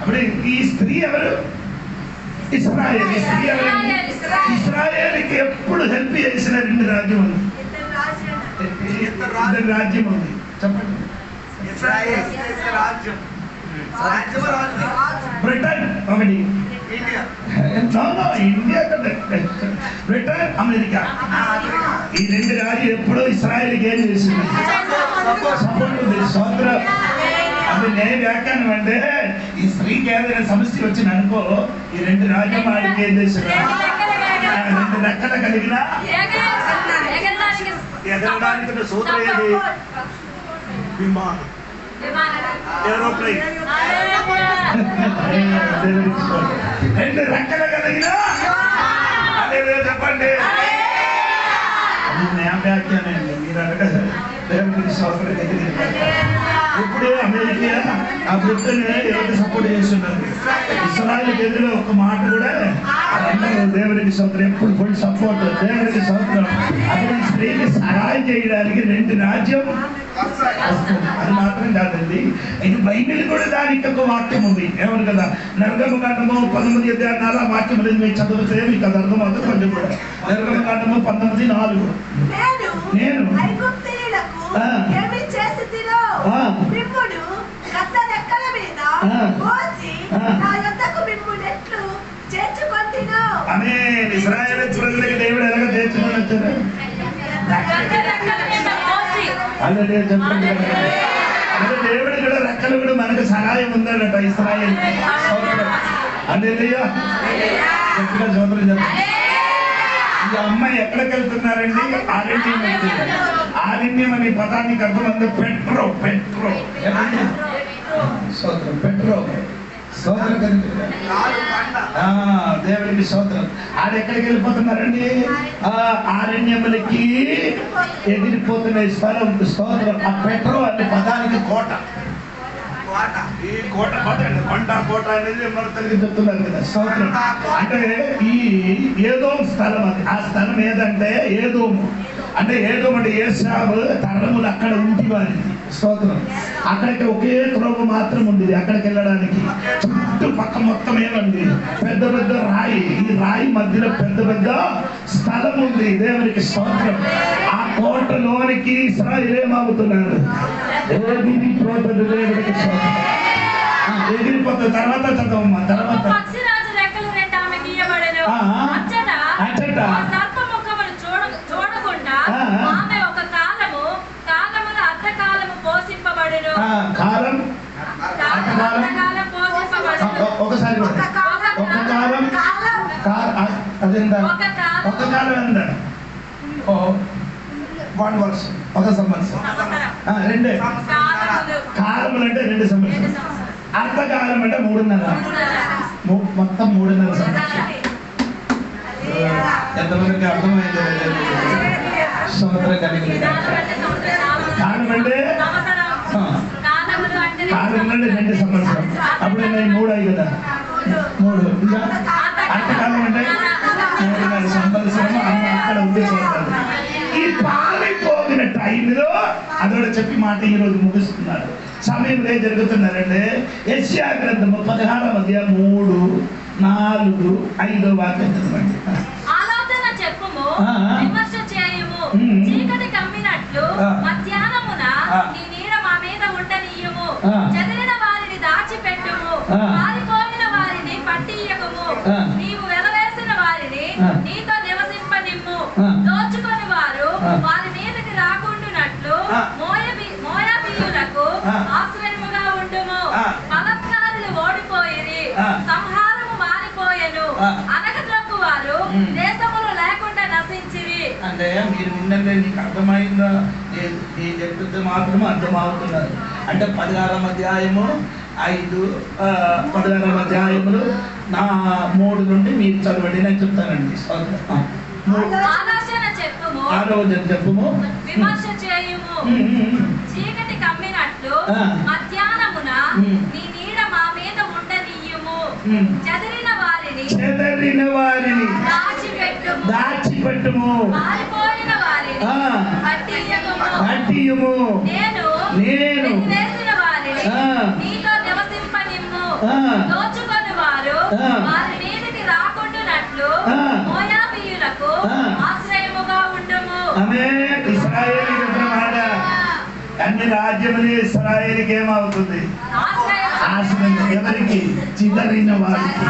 అప్పుడు ఈ స్త్రీ ఎవరు? ఇస్రాయేల్. ఈ స్త్రీ ఎవరు? ఇస్రాయేల్కి ఎప్పుడు హెల్ప్ చేసిన రెండు రాజ్యం ఉంది. ఇద్దరు రాజ్యం ఉంది. చెప్పండి. బ్రిటన్ ఒకటి, ఇండియా, బ్రిటన్, అమెరికా. ఈ రెండు రాజ్యం ఎప్పుడో ఇస్రాయేల్కి ఏం చేసింది? సపోర్ట్ ఉంది. సోదరం. అది నేను వ్యాఖ్యానం అంటే ఈ స్త్రీకి ఏదైనా సమస్య వచ్చింది అనుకో, ఈ రెండు రాజ్యం వాడికి ఏం చేసిన రెండు రెక్కలు కలిగిన ఎగరడానికి సూత్రం ఏది? విమానం, ఏరోప్లేన్. రెండు రెక్కలు కలిగిన అదే చెప్పండి. అది నా వ్యాఖ్యానండి. మీరు అనగా దేవుడికి సోదరు దగ్గర ఇప్పుడు అమెరికా ఆ బ్రిటన్ ఎవరికి సపోర్ట్ చేస్తున్నారు? ఇస్రాయేల్కి ఎదురు ఒక మాట కూడా దేవుడికి సోదరు ఎప్పుడు ఫుల్ సపోర్ట్. దేవుడికి సోదరం. అప్పుడు ఈ స్త్రీకి సహాయం చేయడానికి రెండు రాజ్యం అది మాత్రం కాదండి. ఇది బైబిల్ కూడా దానికి ఒక వాక్యం ఉంది. ఏమని కదా, నిర్గమకాండము 19:4 ఆ వాక్యం లేదు. మీకు చదివితే మీకు అది అర్థమవుతుంది. కొంచెం కూడా నిర్గమకాండము 19:4 నేను అనే ఇశ్రాయేలు ప్రజలకి దేవుడు ఎలాగ చేర్చుకొని వచ్చారు? అదే చెప్పండి. అదే దేవుడు కూడా రెక్కలు కూడా మనకు సహాయం ఉందన్నట ఇశ్రాయేల్. అదే చెప్పిన సోదరులు చెప్పండి. ఈ అమ్మాయి ఎక్కడికి వెళ్తున్నారండి? ఆరణ్యం వెళ్తున్నారు. ఆరణ్యం అనే పదానికి అర్థమంది పెట్రో. సోదరం పెట్రో సోదరం దేవుడికి సోదరం. ఆడెక్కడికి వెళ్ళిపోతున్నారండి? ఆరణ్యములకి ఎగిరిపోతున్న స్థలం స్తోత్రం. ఆ పెట్రో అనే పదానికి కోట. ఈ కోట కోట అనేది మన తెలుగు చెప్తున్నారు కదా స్తోత్రం. అంటే ఈ ఏదోము స్థలం అది. ఆ స్థలం ఏదంటే ఏదోము. అంటే ఏదోము అంటే ఏసావు తరములు అక్కడ ఉంటి వారిది. స్తోత్రం. అక్కడికి ఒకే త్రోవ మాత్రం ఉంది అక్కడికి వెళ్ళడానికి. చుట్టుపక్క మొత్తం ఏమండి? పెద్ద పెద్ద రాయి. ఈ రాయి మధ్యలో పెద్ద పెద్ద స్థలం ఉంది. దేవునికి స్తోత్రం. ఆ కోటలోనికి ఇశ్రాయేలు ఏమవుతున్నారు? ఎగిరిపోతుంది. దేవునికి స్తోత్రం. ఎగిరిపోతుంది. తర్వాత చదవమ్మా. తర్వాత కాలం ఒకసారి ఒక కాలం అదేందా? ఒక కాలం ఏందా? 1 వర్షం, ఒక సంవత్సరం. రెండే కాలములు అంటే 2 సంవత్సరం. అర్ధకాలం అంటే 3.5. మొత్తం 3.5 సంవత్సరం. ఎంతమందికి అర్థమైంది? సంవత్సరం కలిగి కాలం అంటే కాలం అంటే 2 సంవత్సరం. అప్పుడు 3 అయ్యి కదా 3. ఇంకా అర్ధకాలం అంటే 3.5 సంవత్సరం. అమ్మ అక్కడ ఉంది. ఈ పాలిపోగిన టైంలో అదొక చెప్పి మాట ఈరోజు ముగిస్తున్నారు. సమయంలో ఏం జరుగుతున్నారంటే యెషయా గ్రంథము 16వ అధ్యాయం 3, 4, 5 వాక్యం చదవండి. ఆలోచన చెప్పుము, విమర్శ చేయుము, చీకటి కమ్మినట్లు మధ్యాహ్నమున నీ నీడ మా మీద ఉండనీయుము, చెదిరిన వారిని దాచిపెట్టుము, పారిపోయిన వారిని పట్టియ్యకుము, నీవు వెలవేసిన వారిని నీతో నివసింపనిమ్ము, దోచుకొని వారు వారి మీదకి రాకుండునట్లు మోయాబీయులకు ఆశ్రయముగా ఉండుము. బలత్కారులు ఓడిపోయిరి, సంహారము మారిపోయెను, అనగద్రొక్కు వారు దేశములు లేకుండా నశించిరి. అంటే మీరు విన్నదే నీకు అర్థమైందా? నేను చెప్తే మాత్రం అర్థమవుతున్నారు. అంటే 16వ అధ్యాయము 5, 16వ అధ్యాయములు 3 నుండి మీరు చదవండి. నేను చెప్తానండి. ఆలోచన చెప్పుము, చెప్పుము, విమర్శ చేయుము, చీకటి కమ్మినట్లు మధ్యాహ్నమున నీ నీడ మా మీద ఉండనీయుము. చెదరిన వారిని దాచిపెట్టుము. పారిపోయిన వారిని పట్టియుము. నేను వేసిన వారిని నీతో నివసింపనిమ్ము. దోచుకొని వారు వారి మీదకి రాకుండానట్లు మోయాబీయులకు ఆశ్రయముగా ఉండుము. అన్ని రాజ్యములు ఇశ్రాయేలుకి ఏమవుతుంది? ఆశ్రయం. ఎవరికి? చిదరిన వాడికి.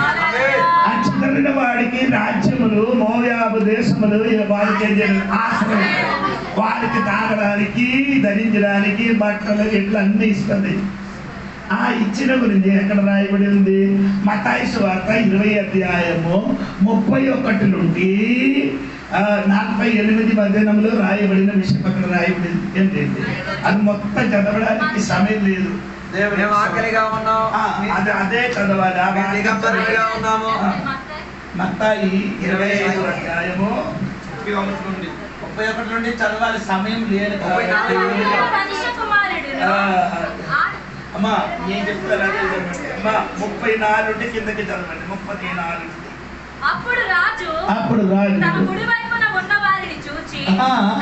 ఆ చిదరిన వాడికి రాజ్యములు, మోయాబు దేశములు వారికి ఆశ్రయం. వారికి తాగడానికి, ధరించడానికి బట్టలు ఇట్లా అన్ని ఇస్తుంది. ఆ ఇచ్చిన గురించి ఎక్కడ రాయబడి ఉంది? మత్తయి సువార్త 20వ అధ్యాయము 31 నుండి 48 వచనంలో రాయబడిన విషయం అక్కడ రాయబడింది. ఏంటంటే అది మొత్తం చదవడానికి సమయం లేదు. అదే చదవాలి. మత్తయి 25వ అధ్యాయము 31 నుండి చదవాలి. సమయం లేదు. అమ్మా ఏం చెప్తారు? అమ్మా 34 కిందకి చదవండి. 34. అప్పుడు రాజు తన కుడి వైపున ఉన్న వారిని చూచి,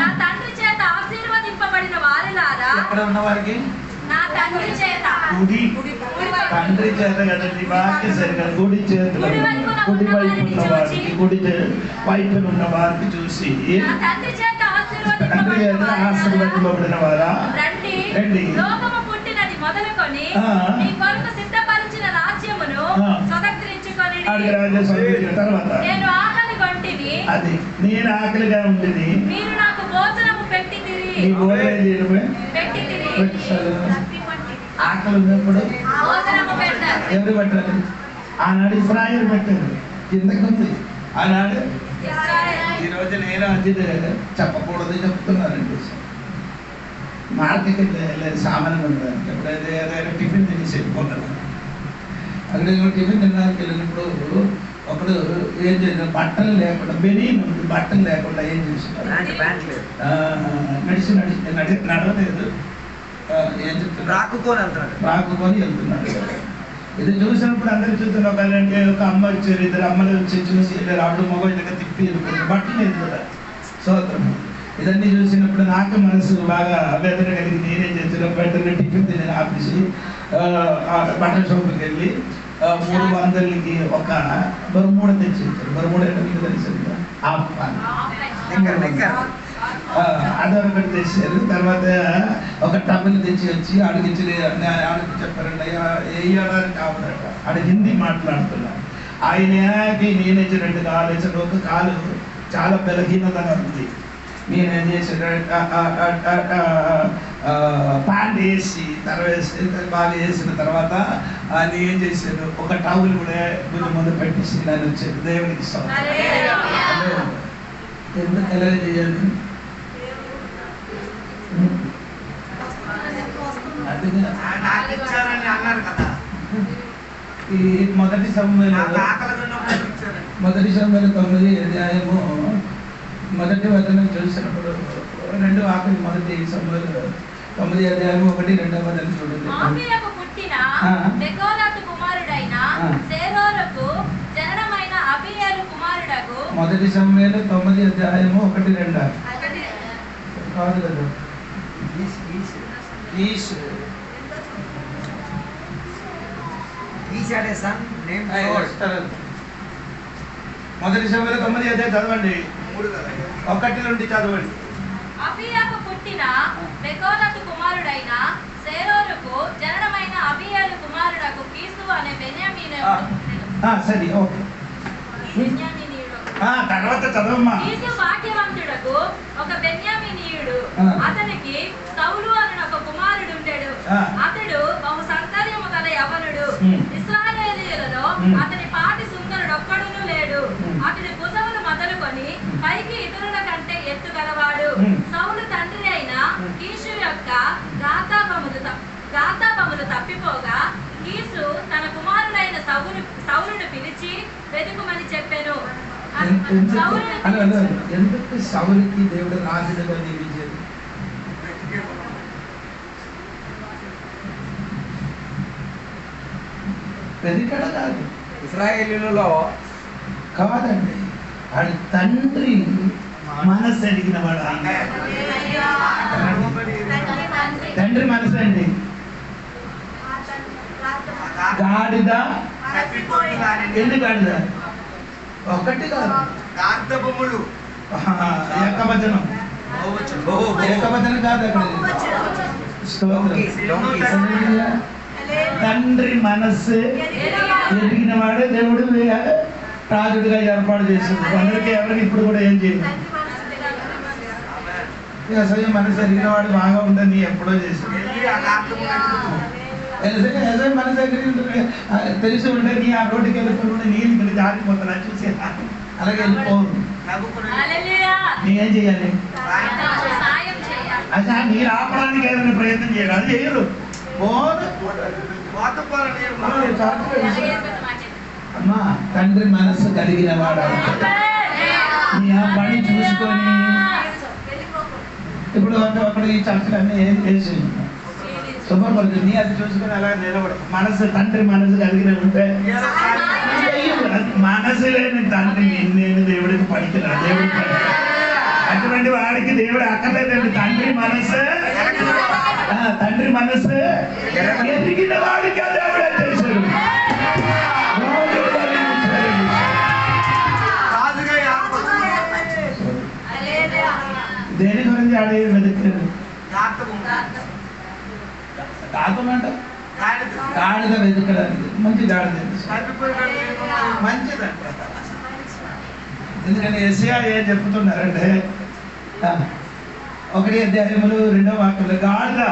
నా తండ్రి చేత ఆశీర్వదింపబడిన వారిలారా. ఎక్కడ ఉన్న వారికి? నా తండ్రి చేత. తండ్రి చేత కదండి, వాక్యం సరిగా కుడి చేత. కుడి వైపున ఉన్న వారికి చూసి, నా తండ్రి చేత ఆశీర్వదింపబడిన వారా రండి. లోకము పుట్టినది మొదలుకొని నీ కొరకు సిద్ధపరిచిన రాజ్యమును స్వతంత్రించుకొని. నేను ఆకలి కొంటిని, అది నేను ఆకలిగా ఉంటుంది. మీరు నాకు భోజనము పెట్టితిరి. ఆకలి ఉన్నప్పుడు భోజనము పెట్టారు. ఎవరు పెట్టారు? ఆనాడు ఇశ్రాయేలు పెట్టారు. కిందకి ఉంది ఆనాడు. ఈరోజు నేను అది చెప్పకూడదు చెప్తున్నానండి. మార్కెట్కి లేదు సామాన్యం ఉండడానికి. ఎప్పుడైతే ఏదైనా టిఫిన్ తినేసి వెళ్ళిపోతాను. అక్కడ టిఫిన్ తినడానికి వెళ్ళినప్పుడు ఒకడు ఏం చేసిన బట్టలు లేకుండా, బెనీన్ ఉంది, బట్టలు లేకుండా ఏం చేస్తున్నారు? నడవలేదు. ఏం చెప్తున్నారు? రాకుకొని వెళ్తున్నాడు. ఇది చూసినప్పుడు అందరు చూస్తున్నారు. ఒక అమ్మ వచ్చారు, 2 అమ్మలు వచ్చి చూసి రావడం మగ ఇలాగ తిప్పి వెళ్ళిపోయింది. బట్టలు లేదు కదా. సోత్రము. ఇదన్నీ చూసినప్పుడు నాకు మనసు బాగా వేదన కలిగి నేనేం చేసిన వెంటనే టిఫిన్ తిని ఆపేసి బట్టల షాప్కి వెళ్ళి 300కి ఒక బరుమూడ తెచ్చి ఇచ్చారు. బరుమూడ అంటే మీకు తెలిసింది, అదొకటి తెచ్చారు. తర్వాత ఒక టబ్బులు తెచ్చి వచ్చి ఆడికి చెప్పారండి, వేయడానికి కావదట. ఆడ హిందీ మాట్లాడుతున్నారు. ఆయనకి నేనేసి 2 కాలు వేసాడు. ఒక కాలు చాలా బలహీనతగా ఉంది. నేనేం చేసాడు, ప్యాంట్ వేసి బాగా వేసిన తర్వాత ఆయన ఏం చేశాడు, ఒక టవల్ కూడా కొంచెం ముందు పెట్టేసి నేను వచ్చాడు. దేవునికి ఇస్తాను. ఎందుకు ఎలా చేయాలి? ఈ మొదటి సమయంలో 9వ అధ్యాయము మొదటి వచనం చూసినప్పుడు 2 ఆఖరి మొదటి సమయంలో 9వ అధ్యాయము 1, 2వ వచనం చూడండి. పుట్టిన బెకోలాతు కుమారుడైన సేరోరుకు జననమైన అబీయేలు కుమారుడగు. మొదటి సమయంలో 9వ అధ్యాయము 1, 2 కాదు కదా. మొదటి సమయంలో 9వ అధ్యాయం చదవండి. 1 నుండి చదవండి. అబీయాకు పుట్టిన బెకోలాతు కుమారుడైన సేరోరుకు జననమైన అబీయేలు కుమారుడగు కీసు అనే బెన్యామీనీయుడు. సరే, ఓకే. తర్వాత చదవమ్మా. కీసు భాగ్యవంతుడకు ఒక బెన్యామీనీయుడు. అతనికి సౌలు అనే ఒక కుమారుడు ఉండేడు. అతడు బహు సౌందర్యము గల యవనుడు. ఇశ్రాయేలీయులలో అతని పాటి సుందరుడు ఒక్కడును లేడు. అతడి భుజములు మొదలుకొని పైకి ఇతరుల కంటే ఎత్తుగలవాడు. సౌలు తండ్రి అయిన కీషు యొక్క గాతాబములు తప్పిపోగా కీసు తన కుమారుడైన సౌలును పిలిచి వెతుకుమని చెప్పాను. ఎందుకు సౌలుకి దేవుడు రాజుగా నియమించారు? వెతికాడ కాదు, ఇశ్రాయేలీయులలో కాదండి, వాడి తండ్రి మనసు అడిగిన వాడు ఆయన. తండ్రి మనసు అండి. గాడిద ఎన్ని గాడిద? ఒకటి కాదు, గార్ధబొమ్మలు ఏకవచనం. ఏకవచనం కాదు అక్కడ. తండ్రి మనస్సు ఎదిగిన వాడే దేవుడు రాజుడిగా ఏర్పాటు చేసింది. అందరికీ ఎవరికి ఇప్పుడు కూడా ఏం చేయదు. అసలు మనసు ఎదిగిన వాడు బాగా ఉందని ఎప్పుడో చేసింది. మనసు తెలిసి ఉంటే నీ ఆ రోడ్డుకి వెళ్ళిపోయి నీళ్ళు ఇక్కడ జారిపోతున్నా చూసి అలాగే వెళ్ళిపోదు. నేనేం చెయ్యాలి? అసలు మీరు ఆపడానికి ఏదైనా ప్రయత్నం చేయాలి, అది చేయరు. అమ్మా తండ్రి మనస్సు కలిగిన వాడు నీ ఆ పని చూసుకొని ఇప్పుడు అక్కడ ఈ చర్చలన్నీ ఏం చేసి శుభపడుతుంది. అది చూసుకొని అలా నిలబడు. మనసు తండ్రి మనసు కలిగిన ఉంటే మనసు లేని తండ్రి నేను దేవుడికి పనికిరా, దేవుడికి పనికిరా. అటువంటి వాడికి దేవుడు అక్కర్లేదండి. తండ్రి మనసు ఎదిగిన వాడికి దేవుడే చేశాడు. దేని గురించి ఆడే వెతుకుతాడు? కాకమంట గాడిద వెతుకడానికి. మంచి గాడిద మంచిదండి. ఎందుకంటే యెషయా ఏం చెప్తున్నారంటే 1 అధ్యాయములు 2వ వాక్యంలో గాడిద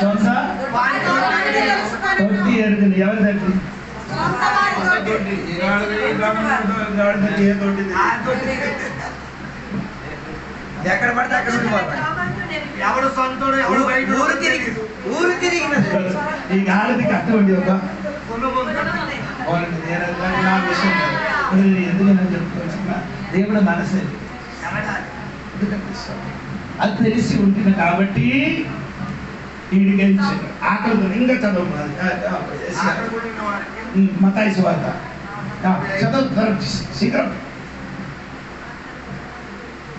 సొంత తొట్టి ఎరుగుంది. ఎవరి తట్టి? గాడిదకి ఏ తొట్టి? ఎక్కడ పడితే అక్కడ ఎవడు సొంతడు ఎవడు బయట ఊరు తిరిగినది. ఈ గాడిదకి అటువంటి ఒక నా విషయం ఎందుకని చెప్తున్నా, దేవుడు మనసే అది తెలిసి ఉంటుంది కాబట్టి వీడికి ఆకలితో ఇంకా చదువు. మత్తాయి సువార్త చదువు శీఘ్రం.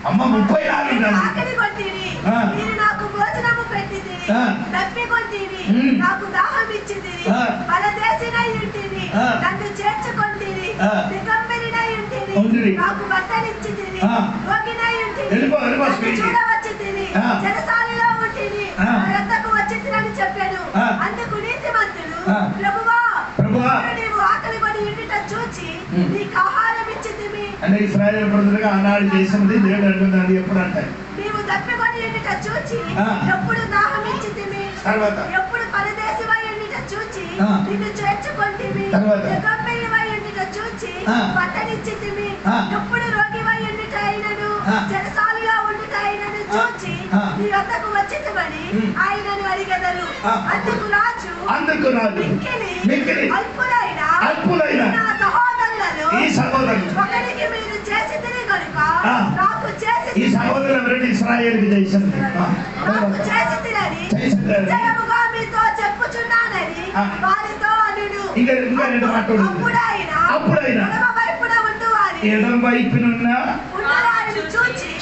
అమ్మ 34 ఆకలి కొట్టిరి, మీరు నాకు భోజనము పెట్టిరి, తప్పికొట్టిరి, నాకు దాహం ఇచ్చితిరి, పరదేశినై ఉంటిరి, నన్ను చేర్చుకొంటిరి, దిగంబరినై ఉంటిరి, నాకు బట్టలిచ్చితిరి, రోగినై ఉంటిరి, నన్ను చూడవచ్చితిరి, చెరసాలలో ఉంటిరి, నా యొద్దకు వచ్చితిరని చెప్పాను. అందుకు నీతిమంతుడు, ప్రభువా నీవు ఆకలి కొని ఉండుట చూచి నీకు ఆహారం ఇచ్చితిమి. అంటే ఇశ్రాయేలు ప్రజలుగా ఆనాడు చేసినది దేవుడు అంటున్నాడు. ఎప్పుడు అంటారు? నీవు తప్పికొని ఉండుట చూచి ఎప్పుడు దాహం ఇచ్చితిమి, ఎప్పుడు పరదేశివై ఉండుట చూచి నిన్ను చేర్చుకొంటిమి, దిగంబరివై ఉండుట చూచి బట్టలిచ్చితిమి, ఎప్పుడు రోగివై ఉండుట అయినను చెరసాలలో ఉండుట అయినను చూచి నీ వద్దకు వచ్చితివని ఆయనను అడిగెదరు. అందుకు రాజు మిక్కిలి అల్పులైన నా సహోదరులను ఒకరికి మీరు చేసితిరి కనుక నాకు చేసి ఈ సహోదరులు ఎవరంటే ఇశ్రాయేలుకి చేసింది. నాకు చేసితిరని నిశ్చయముగా మీతో చెప్పుచున్నానని వారితో అనుడు. అప్పుడైనా ఎడం వైపునున్న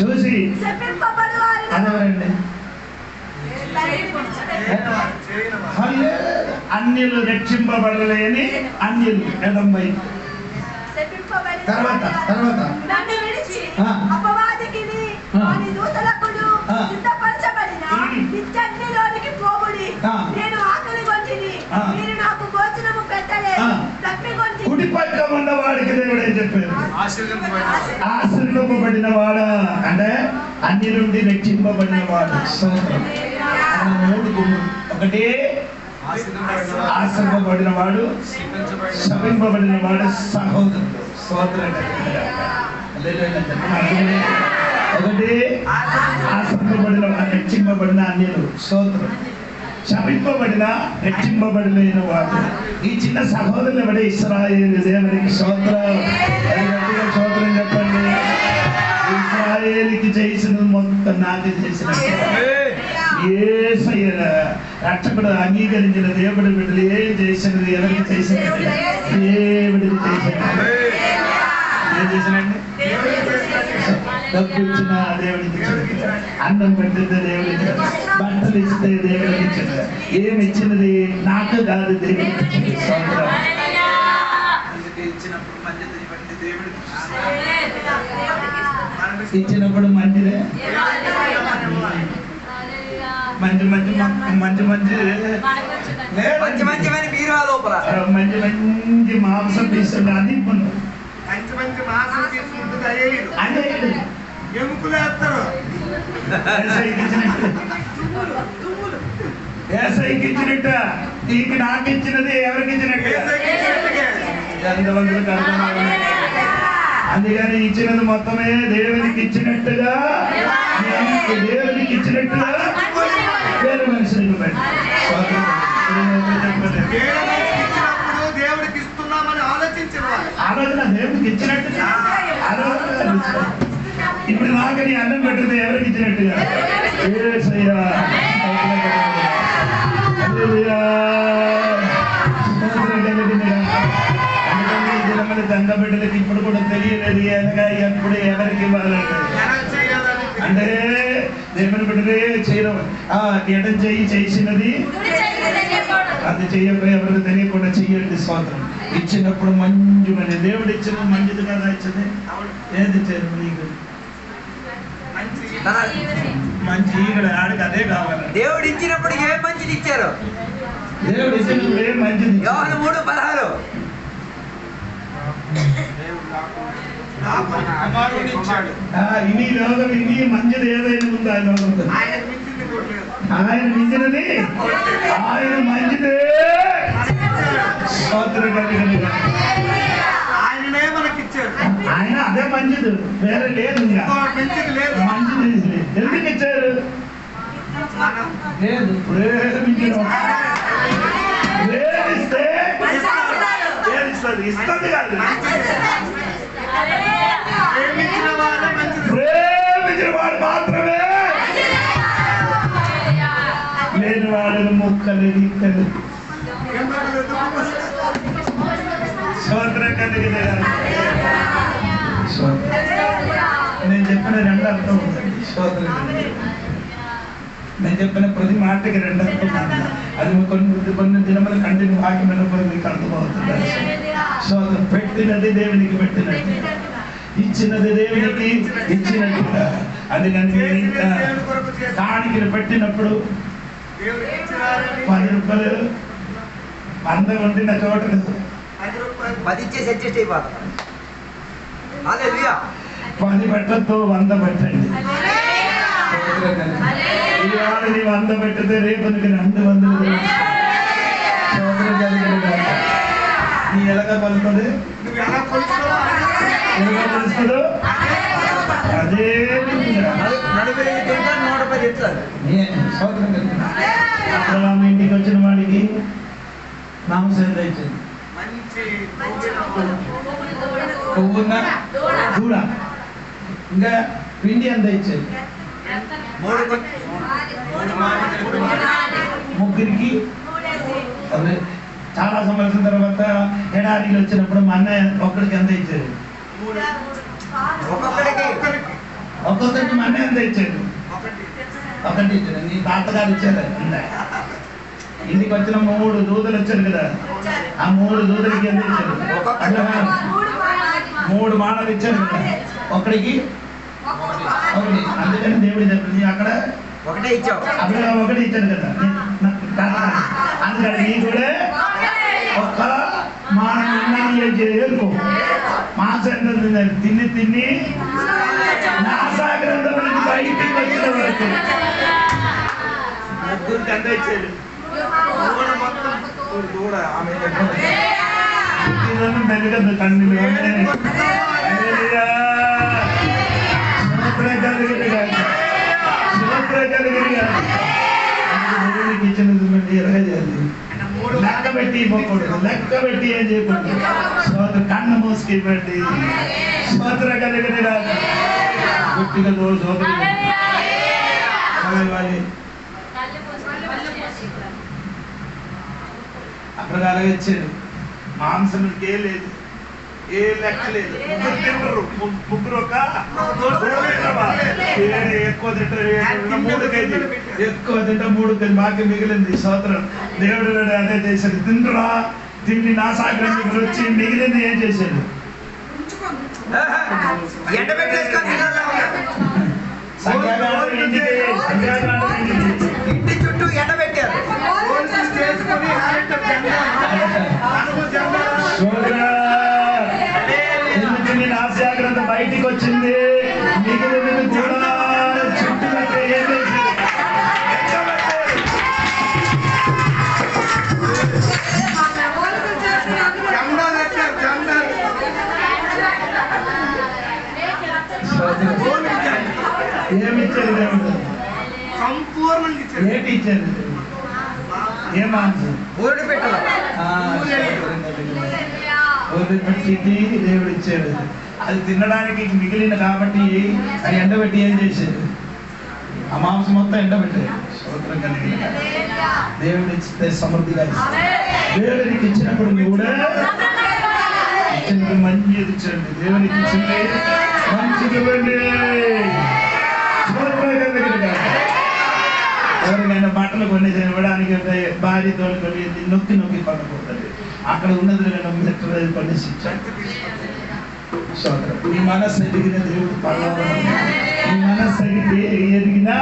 చూసి అదెవరండి? అన్యులు రక్షింపబడలేని అన్యులు ఎడం వైపు. తర్వాత నన్ను విడిచి అపవాదికిని వాని దూతలకును సిద్ధపరచబడిన నిత్యాగ్నిలోనికి పోవుడి. నేను ఆకలి కొట్టిని, మీరు నాకు భోజనము పెట్టలేదు, తప్పికొంటి. కుడి పక్క ఉన్న వాడికి దేవుడు ఏం చెప్పారు? ఆశీర్వదింపబడిన వాడా అంటే అన్ని నుండి రక్షింపబడిన వాడు. 3 గుంపులు. ఒకటి ఆశీర్వదింపబడిన వాడు, శపింపబడిన వాడు, సహోదరుడు. ఒకటి ఆశీర్వదింపబడిన వాడు, రక్షింపబడిన అన్యులు. స్తోత్రం. శపింపబడిన రక్షింపబడిన వాడు. ఈ చిన్న సహోదరులు ఎవడే? ఇశ్రాయేలు దేవునికి స్తోత్రం. స్తోత్రం చెప్పండి. ఇశ్రాయేలుకి చేసిన మొత్తం నాకు చేసిన యేసయ్య రక్షకుడు అంగీకరించిన దేవుడి బిడ్డలు ఏం చేసినది, ఎవరికి చేసినది? దేవుడికి చేసినది. ఏం చేసినండి? డబ్బు ఇచ్చిన దేవుడికి ఇచ్చినది, అన్నం పెట్టింది దేవుడికి ఇచ్చినది, బట్టలు ఇస్తే దేవుడికి ఇచ్చినది. ఏమి ఇచ్చినది? నాకు కాదు, దేవుడికి ఇచ్చినది. ఇచ్చినప్పుడు మంచిదే. మంచి మంచి మంచి మంచి మంచి మంచి బీరువా లోపల మంచి మంచి మాంసం తీసుకుంటే అది ఇప్పుడు మంచి మంచి మాసం తీసుకుంటుంది అదే ఎముకలు వేస్తారు. ఏసైకి ఇచ్చినట్ట, నీకు నాకు ఇచ్చినది ఎవరికి ఇచ్చినట్టు? ఎంతమందికి అర్థమవుతుంది? అందుకని ఇచ్చినది మొత్తమే దేవునికి ఇచ్చినట్టుగా, దేవునికి ఇచ్చినట్టుగా వేరే మనుషులకు దేవుడికి ఇస్తున్నామని ఆలోచించిన ఆలోచన దేవుడికి ఇచ్చినట్టుగా. ఇప్పుడు నాకు నీ అన్నం పెట్టింది ఎవరికి ఇచ్చినట్టుగా? యేసయ్యా. దండ బిడ్డలకి ఇప్పుడు కూడా తెలియలేదు అనగా ఎప్పుడు ఎవరికి ఇవ్వాలంటే అంటే దేవుని బిడ్డలే చేయడం. ఎడం చెయ్యి చేసినది అది చెయ్యకపోయి ఎవరికి తెలియకుండా చెయ్యండి. స్వాతంత్రం ఇచ్చినప్పుడు మంచి మంది దేవుడు ఇచ్చినది మంచిది కదా. ఇచ్చింది ఏది ఇచ్చారు నీకు? మంచి ఇక్కడ ఆడికి అదే కావాలి. దేవుడు ఇచ్చినప్పుడు ఏ మంచిది ఇచ్చారు? దేవుడు ఇచ్చినప్పుడు ఏ మంచిది? యోహాను 3:16 ఇవి లోకం ఇవి మంచిది ఏదైనా ఉందా? ఆయన మించినది, ఆయన మంచిదే. ఆయననే మనకి ఇచ్చారు. ఆయన అదే మంచిది, వేరే లేదు. మంచిది లేదు. మంచిది ఎందుకు ఇచ్చారు? లేదు ప్రేమించిన ప్రేమిస్తే ఇస్తుంది కాదు. ప్రేమించిన వాడు మాత్రమే, లేని వాడిని ముక్కలు నిక్కలు స్తోత్రం కలిగిన. నేను చెప్పిన రెండు అర్థం ఉందండి. స్తోత్రం నేను చెప్పిన ప్రతి మాటకి రెండు అర్థం. అది కొన్ని దినముల కంటిన్యూ వాక్యం వినప్పుడు మీకు అర్థమవుతుంది. స్తోత్రం పెట్టినది దేవునికి పెట్టినట్టు, ఇచ్చినది దేవునికి ఇచ్చినట్టుగా. అందుకని కాணிకలు పెట్టినప్పుడు 10 రూపాయలు 100 ఉండిన చోట 10 ఇచ్చేసి అడ్జస్ట్ అయిపోతాం. 10 పెట్టద్దు, 100 పెట్టండి. ఇవాళ నీ 100 పెట్టితే రేపు 200. నీ ఎలాగ పలుతుంది? ఎలా పలుస్తుందో అదే 110 ఇస్తారు. అప్పుడు ఇంటికి వచ్చిన వాడికి మాంసం ఎంత ఇచ్చింది? కొవ్వున్న దూడ. ఇంకా పిండి ఎంత ఇచ్చేది? 3 ముగ్గురికి. చాలా సంవత్సరం తర్వాత ఎడారికి వచ్చినప్పుడు మా అన్నయ్య ఒక్కడికి ఎంత ఇచ్చారు? ఒక్కొక్కరికి మా అన్నయ్య ఎంత ఇచ్చాడు? ఒకటి ఇచ్చాడు. నీ తాతగారు ఇచ్చారు. ఇంటికి వచ్చిన 3 దూదలు వచ్చారు కదా, ఆ 3 దూదలకి ఎంత ఇచ్చారు? 3 మానలు ఇచ్చారు కదా, ఒకడికి 1. అందుకని దేవుడి చెప్పింది అక్కడ ఒకటే ఇచ్చావు. అక్కడ 1 ఇచ్చారు కదా. అందుకని నీ కూడా ఒక్క మానం ఏరుకో. మాసం తిని తిని నాసాగ్రంథం నుంచి బయటికి వచ్చిన వరకు ముగ్గురికి ఎంత ఇచ్చాడు? మెరుగదు కన్నులు ఇచ్చినది ఎరగజేయాలి. లెక్క పెట్టి ఇవ్వకూడదు, లెక్క పెట్టి ఏం చేయకూడదు. సోదరు కన్ను మూసుకి ఇవ్వండి. సోదర కలిగిన గట్టిగా సోదరు అప్పుడు ఇచ్చాడు. మాంసం ఏ లేదు, ఏ లెక్క లేదు. ముగ్గురు తింటారు, ముగ్గురు ఒక ఎక్కువ తింటారు, 3 కేజీలు ఎక్కువ తింటా 3 కేజీ బాకీ మిగిలింది. స్తోత్రం. దేవుడు అదే చేశాడు. తింటురా, తిండి నా సాగరం దగ్గర వచ్చి మిగిలింది ఏం చేశాడు? ఇంటి చుట్టూ ఎండబెట్టారు. ఆశాగ్రంథ బయటికి వచ్చింది. మిగిలినది కూడా చుట్టూ ఏం ఏమిచ్చారు? సంపూర్ణంగా ఇచ్చారు. ఏంటి ఇచ్చారు? ఏ మాంసం? ఊరిని పెట్టాలి. దేవుడు ఇచ్చాడు. అది తినడానికి మిగిలిన కాబట్టి అది ఎండబెట్టి ఏం చేశాడు? ఆ మాంసం మొత్తం ఎండబెట్టాడు. స్తోత్రం కలిగి దేవుడు ఇచ్చితే సమృద్ధిగా ఇస్తాడు. దేవుడికి ఇచ్చినప్పుడు కూడా ఇచ్చినప్పుడు మంచిది ఇచ్చండి. దేవునికి ఇచ్చింది మంచిది ఇవ్వండి. ఎవరికైనా బట్టలు కొన్ని ఇవ్వడానికి భార్యతో కొని నొక్కి నొక్కి పడకపోతుంది. అక్కడ ఉన్నది కొనేసి ఇచ్చాడు. నీ మనస్సు ఎదిగిన దేవుడు పడవ, నీ మనస్సు ఎదిగినా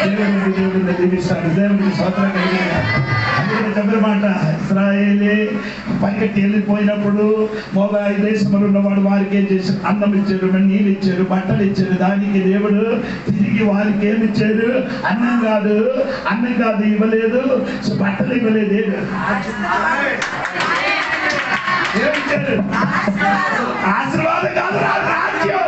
దేవుడిని దీవిస్తాడు. దేవుడికి స్తోత్రం కలిగిన అందుకని చెప్పిన మాట, ఇశ్రాయేలే పైకెట్టి వెళ్ళిపోయినప్పుడు మోగాయి దేశంలో ఉన్నవాడు వారికి ఏం చేశారు? అన్నం ఇచ్చారు, నీళ్ళు ఇచ్చారు, బట్టలు ఇచ్చారు. దానికి దేవుడు తిరిగి వారికి ఏమి ఇచ్చారు? అన్నం కాదు ఇవ్వలేదు, బట్టలు ఇవ్వలేదు. ఏమిచ్చారు? ఆశీర్వాదం కాదు, రాజ్యం.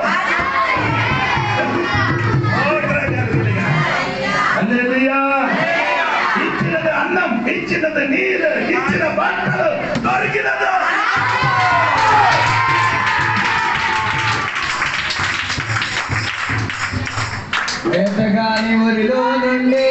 ఇచ్చినది అన్నం, ఇచ్చినది నీరు, ఇచ్చిన బట్టలు, దొరికినది వేటగాని ఊరిలో నుండి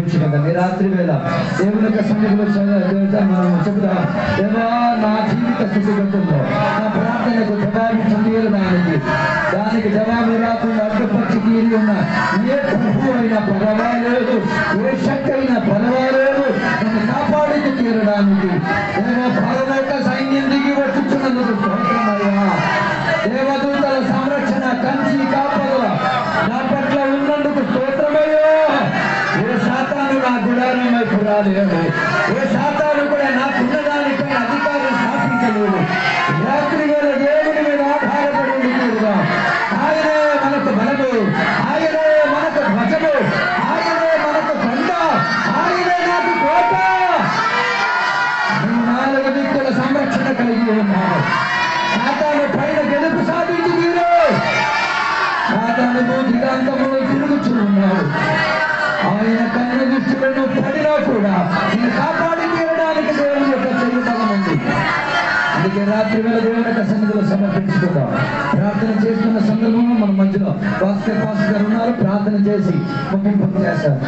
సమర్పించుకుందాం. ఈ రాత్రి వేళ దేవుని యొక్క సన్నిధిలో మనం చెబుదాం, దేవా నా జీవిత స్థితిగతుల్లో నా ప్రార్థనకు జవాబు తీరడానికి, దానికి జవాబు రాకుండా అడ్డుపచ్చి తీరి ఉన్న ఏ ప్రభు అయినా పర్వాలేదు, ఏ శక్తి అయినా పర్వాలేదు, నన్ను కాపాడుతూ తీరడానికి దేవ పరలోక సైన్యం దిగి వచ్చుచున్నందుకు స్తోత్రమయ్యా. దేవదూతల సంరక్షణ కంచి కాపల నా పట్ల ఉన్నందుకు స్తోత్రమయ్యా. ఏ సాతాను నా గుడారం వైపు రాలేడు, ఏ సాతాను కూడా నాకున్నదానిపై అధికారం స్థాపించలేడు. రాత్రి వేళ దేవుని మీద ఆధారపడి ఉండిపోగా ఆయనే మనకు బలము, ఆయనే మనకు ధ్వజము, ఆయనే మనకు కొండ, ఆయనే నాకు కోట. నువ్వు 4 దిక్కుల సంరక్షణ కలిగి ఉన్నావు. సాతాను పైన గెలుపు సాధించి తీరు. సాతాను దిగాంతములో తిరుగుచూ ఉన్నాడు. ఆయన కన్న దృష్టిలను పడినా కూడా నేను కాపాడి తీయడానికి దేవుని యొక్క చెయ్యి బలం ఉంది. అందుకే రాత్రి వేళ దేవుని యొక్క సన్నిధిలో సమర్పించుకుందాం. ప్రార్థన చేస్తున్న సందర్భంలో మన మధ్యలో భాస్కర్ పాస్టర్ గారు ఉన్నారు. ప్రార్థన చేసి ముగింపు చేస్తారు.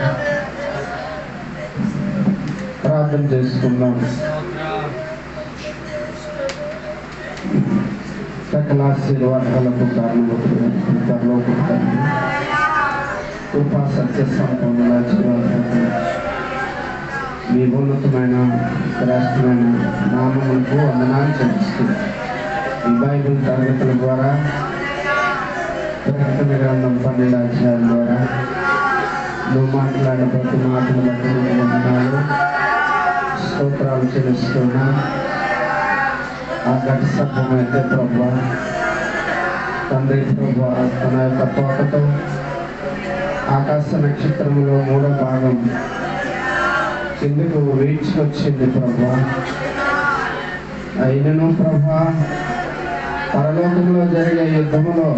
ప్రార్థన చేసుకుందాం. సకల ఆశీర్వాదాలకు కారణమవుతున్న కృపా సత్య సంపూర్ణ జీవాలకు మీ ఉన్నతమైన శ్రేష్టమైన నామములకు వందనాలు చెల్లిస్తుంది. ఈ బైబిల్ తరగతుల ద్వారా, ప్రకటన గ్రంథం 12 అధ్యాయాల ద్వారా నువ్వు మాట్లాడిన ప్రతి మాటను బట్టి నీకు వందనాలు, స్తోత్రాలు చెల్లిస్తున్నా. ఆ గట్టి సభమైతే ప్రభా తండ్రి ప్రభా తన యొక్క తోటతో ఆకాశ నక్షత్రంలో 3వ భాగం కిందకు వీడ్చుకొచ్చింది ప్రభా. అయినను ప్రభా పరలోకంలో జరిగే యుద్ధములో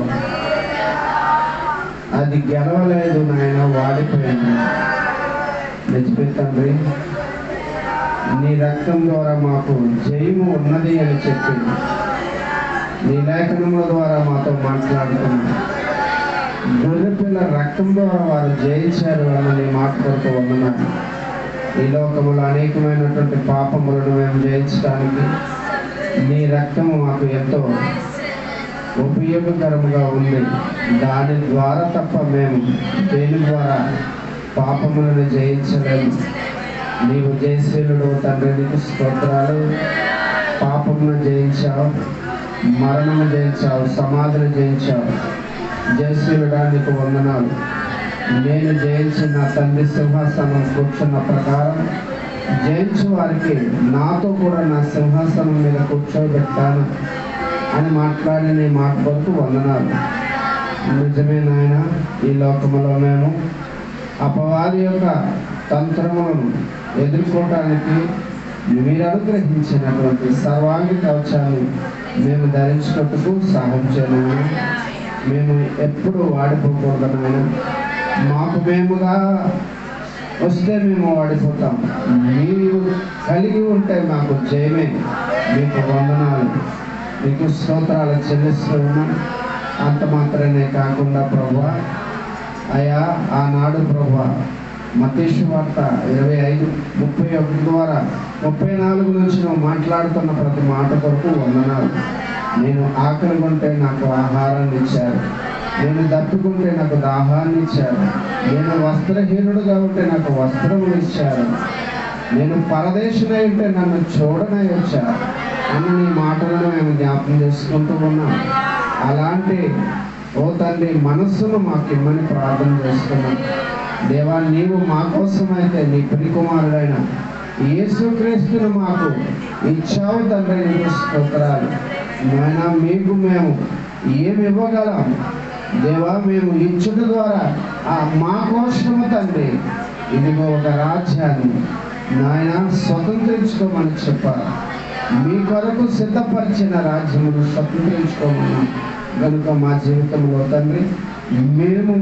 అది గెలవలేదు నాయన, వాడిపోయింది. నిజమే తండ్రి, నీ రక్తం ద్వారా మాకు జయము ఉన్నది అని చెప్పి నీ లేఖనముల ద్వారా మాతో మాట్లాడుతున్నా. గొర్రెపిల్ల రక్తం ద్వారా వారు జయించారు అని నీ మాట కొరకు వందనాలు. ఈ లోకములో అనేకమైనటువంటి పాపములను మేము జయించడానికి నీ రక్తము మాకు ఎంతో ఉపయోగకరముగా ఉంది. దాని ద్వారా తప్ప మేము దేని ద్వారా పాపములను జయించలేము. నీవు జయశీలుడు తండ్రి, నీకు స్తోత్రాలు. పాపమును జయించావు, మరణము జయించావు, సమాధిని జయించావు. జయశీలుడా నీకు వందనాలు. నేను జయించిన తండ్రి సింహాసనం కూర్చున్న ప్రకారం జయించు వారికి నాతో కూడా నా సింహాసనం మీద కూర్చోబెట్టాను అని మాట్లాడి నీ మాట కొరకు వందనాలు. నిజమే నాయన, ఈ లోకములో మేము అపవాది యొక్క తంత్రములను ఎదుర్కోవటానికి మీరు అనుగ్రహించినటువంటి సర్వాంగ కవచాన్ని మేము ధరించుటకు సహాయం చేయను. మేము ఎప్పుడు వాడిపోకూడదనైనా, మాకు మేముగా వస్తే మేము వాడిపోతాం. మీరు కలిగి ఉంటే మాకు జయమే. మీకు వందనాలు, మీకు స్తోత్రాలు చెల్లిస్తూ ఉన్నాం. అంత మాత్రమే కాకుండా ప్రభువా, అయా ఆనాడు ప్రభువా మత్తయి సువార్త 25:31 ద్వారా 34 నుంచి నువ్వు మాట్లాడుతున్న ప్రతి మాట కొరకు వందనాలు. నేను ఆకలి ఉంటే నాకు ఆహారాన్ని ఇచ్చారు, నేను దప్పుకుంటే నాకు దాహాన్ని ఇచ్చారు, నేను వస్త్రహీనుడుగా ఉంటే నాకు వస్త్రములు ఇచ్చారు, నేను పరదేశునై ఉంటే నన్ను చూడనై వచ్చారు అని నీ మాటలను మేము జ్ఞాపకం చేసుకుంటూ ఉన్నాం. అలాంటి ఓ తండ్రి మనస్సును మాకు ఇమ్మని ప్రార్థన చేస్తున్నాం. దేవా, నీవు మా కోసమైతే నీ ప్రియకుమారుడైన యేసుక్రీస్తును మాకు ఇచ్చావు తండ్రి, నీకు స్తోత్రాలు. నాయన, మీకు మేము ఏమి ఇవ్వగలం దేవా? మేము ఇచ్చుట ద్వారా మా కోసము తండ్రి ఇదిగో ఒక రాజ్యాన్ని నాయన స్వతంత్రించుకోమని చెప్పారు. మీ కొరకు సిద్ధపరిచిన రాజ్యమును స్వతంత్రించుకోమని కనుక మా జీవితంలో తండ్రి మేము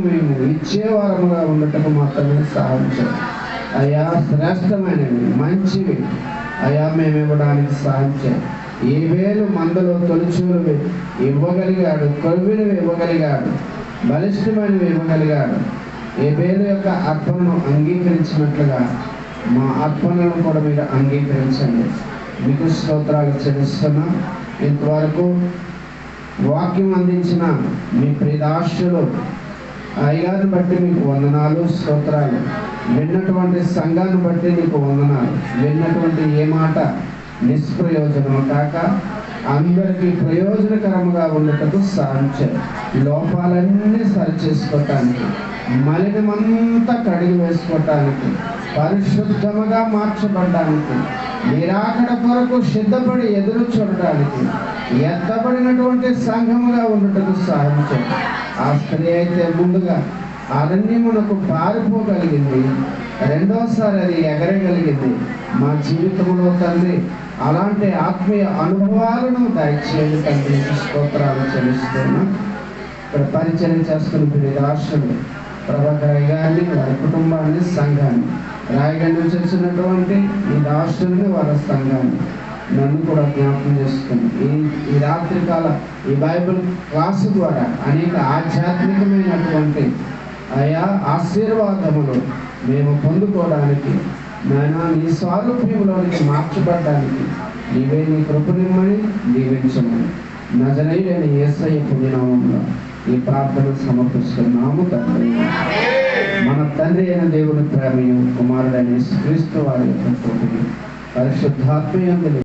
ఇచ్చేవారముగా ఉండటం మాత్రమే సహాయం చేయండి అయ్యా. శ్రేష్టమైనవి, మంచివి అయ్యా మేము ఇవ్వడానికి సహాయం చేయండి. ఏ వేలు మందులో తొలిచూలు ఇవ్వగలిగాడు, కొవ్వినవి ఇవ్వగలిగాడు, బలిష్టమైనవి ఇవ్వగలిగాడు. హేబేలు యొక్క అర్పణను అంగీకరించినట్లుగా మా అర్పణలను కూడా మీరు అంగీకరించండి. మీకు స్తోత్రాలు చెల్లిస్తున్నా. ఇంతవరకు వాక్యం అందించిన మీ ప్రియదాసులు అయ్యాన్ని బట్టి మీకు వందనాలు, స్తోత్రాలు. విన్నటువంటి సంఘాన్ని బట్టి మీకు వందనాలు. విన్నటువంటి ఏ మాట నిష్ప్రయోజనం కాక అందరికీ ప్రయోజనకరంగా ఉండటకు సాధించారు. లోపాలన్నీ సరిచేసుకోవటానికి, మలినమంతా కడిగి వేసుకోవటానికి, పరిశుద్ధముగా మార్చబడడానికి, నిరాకడ కొరకు సిద్ధపడి ఎదురు చూడటానికి ఎత్తబడినటువంటి సంఘముగా ఉండటకు సాధించారు. ఆ స్త్రీ అయితే ముందుగా అరణ్యమునకు పారిపోగలిగింది, రెండోసారి అది ఎగరగలిగింది. మా జీవితంలో తండ్రి అలాంటి ఆత్మీయ అనుభవాలను దయచేయండి తండ్రి. స్తోత్రాలు చెల్లిస్తున్నాం. ఇక్కడ పరిచయం చేసుకుని ప్రియదాసులు ప్రభాకర్ గారిని, వారి కుటుంబాన్ని, సంఘాన్ని, రాయగండి నుంచి వచ్చినటువంటి ఈ దాసుల్ని, వారి సంఘాన్ని నన్ను కూడా జ్ఞాపకం చేసుకుని ఈ రాత్రికాల ఈ బైబిల్ క్లాసు ద్వారా అనేక ఆధ్యాత్మికమైనటువంటి ఆయా ఆశీర్వాదములు మేము పొందుకోవడానికి, నాయన నీ స్వారూప్యంలోనికి మార్చబడ్డానికి నీవే నీ కృపనిమ్మని దీవించమని నజరేయుడైన యేసయ్య పుణ్యనామంలో ఈ ప్రార్థన సమర్పిస్తున్నాము తండ్రి. మన తండ్రి అయిన దేవుని ప్రేమయు, కుమారుడైన యేసుక్రీస్తు వారి యొక్క కృపయు, పరిశుద్ధాత్మయందు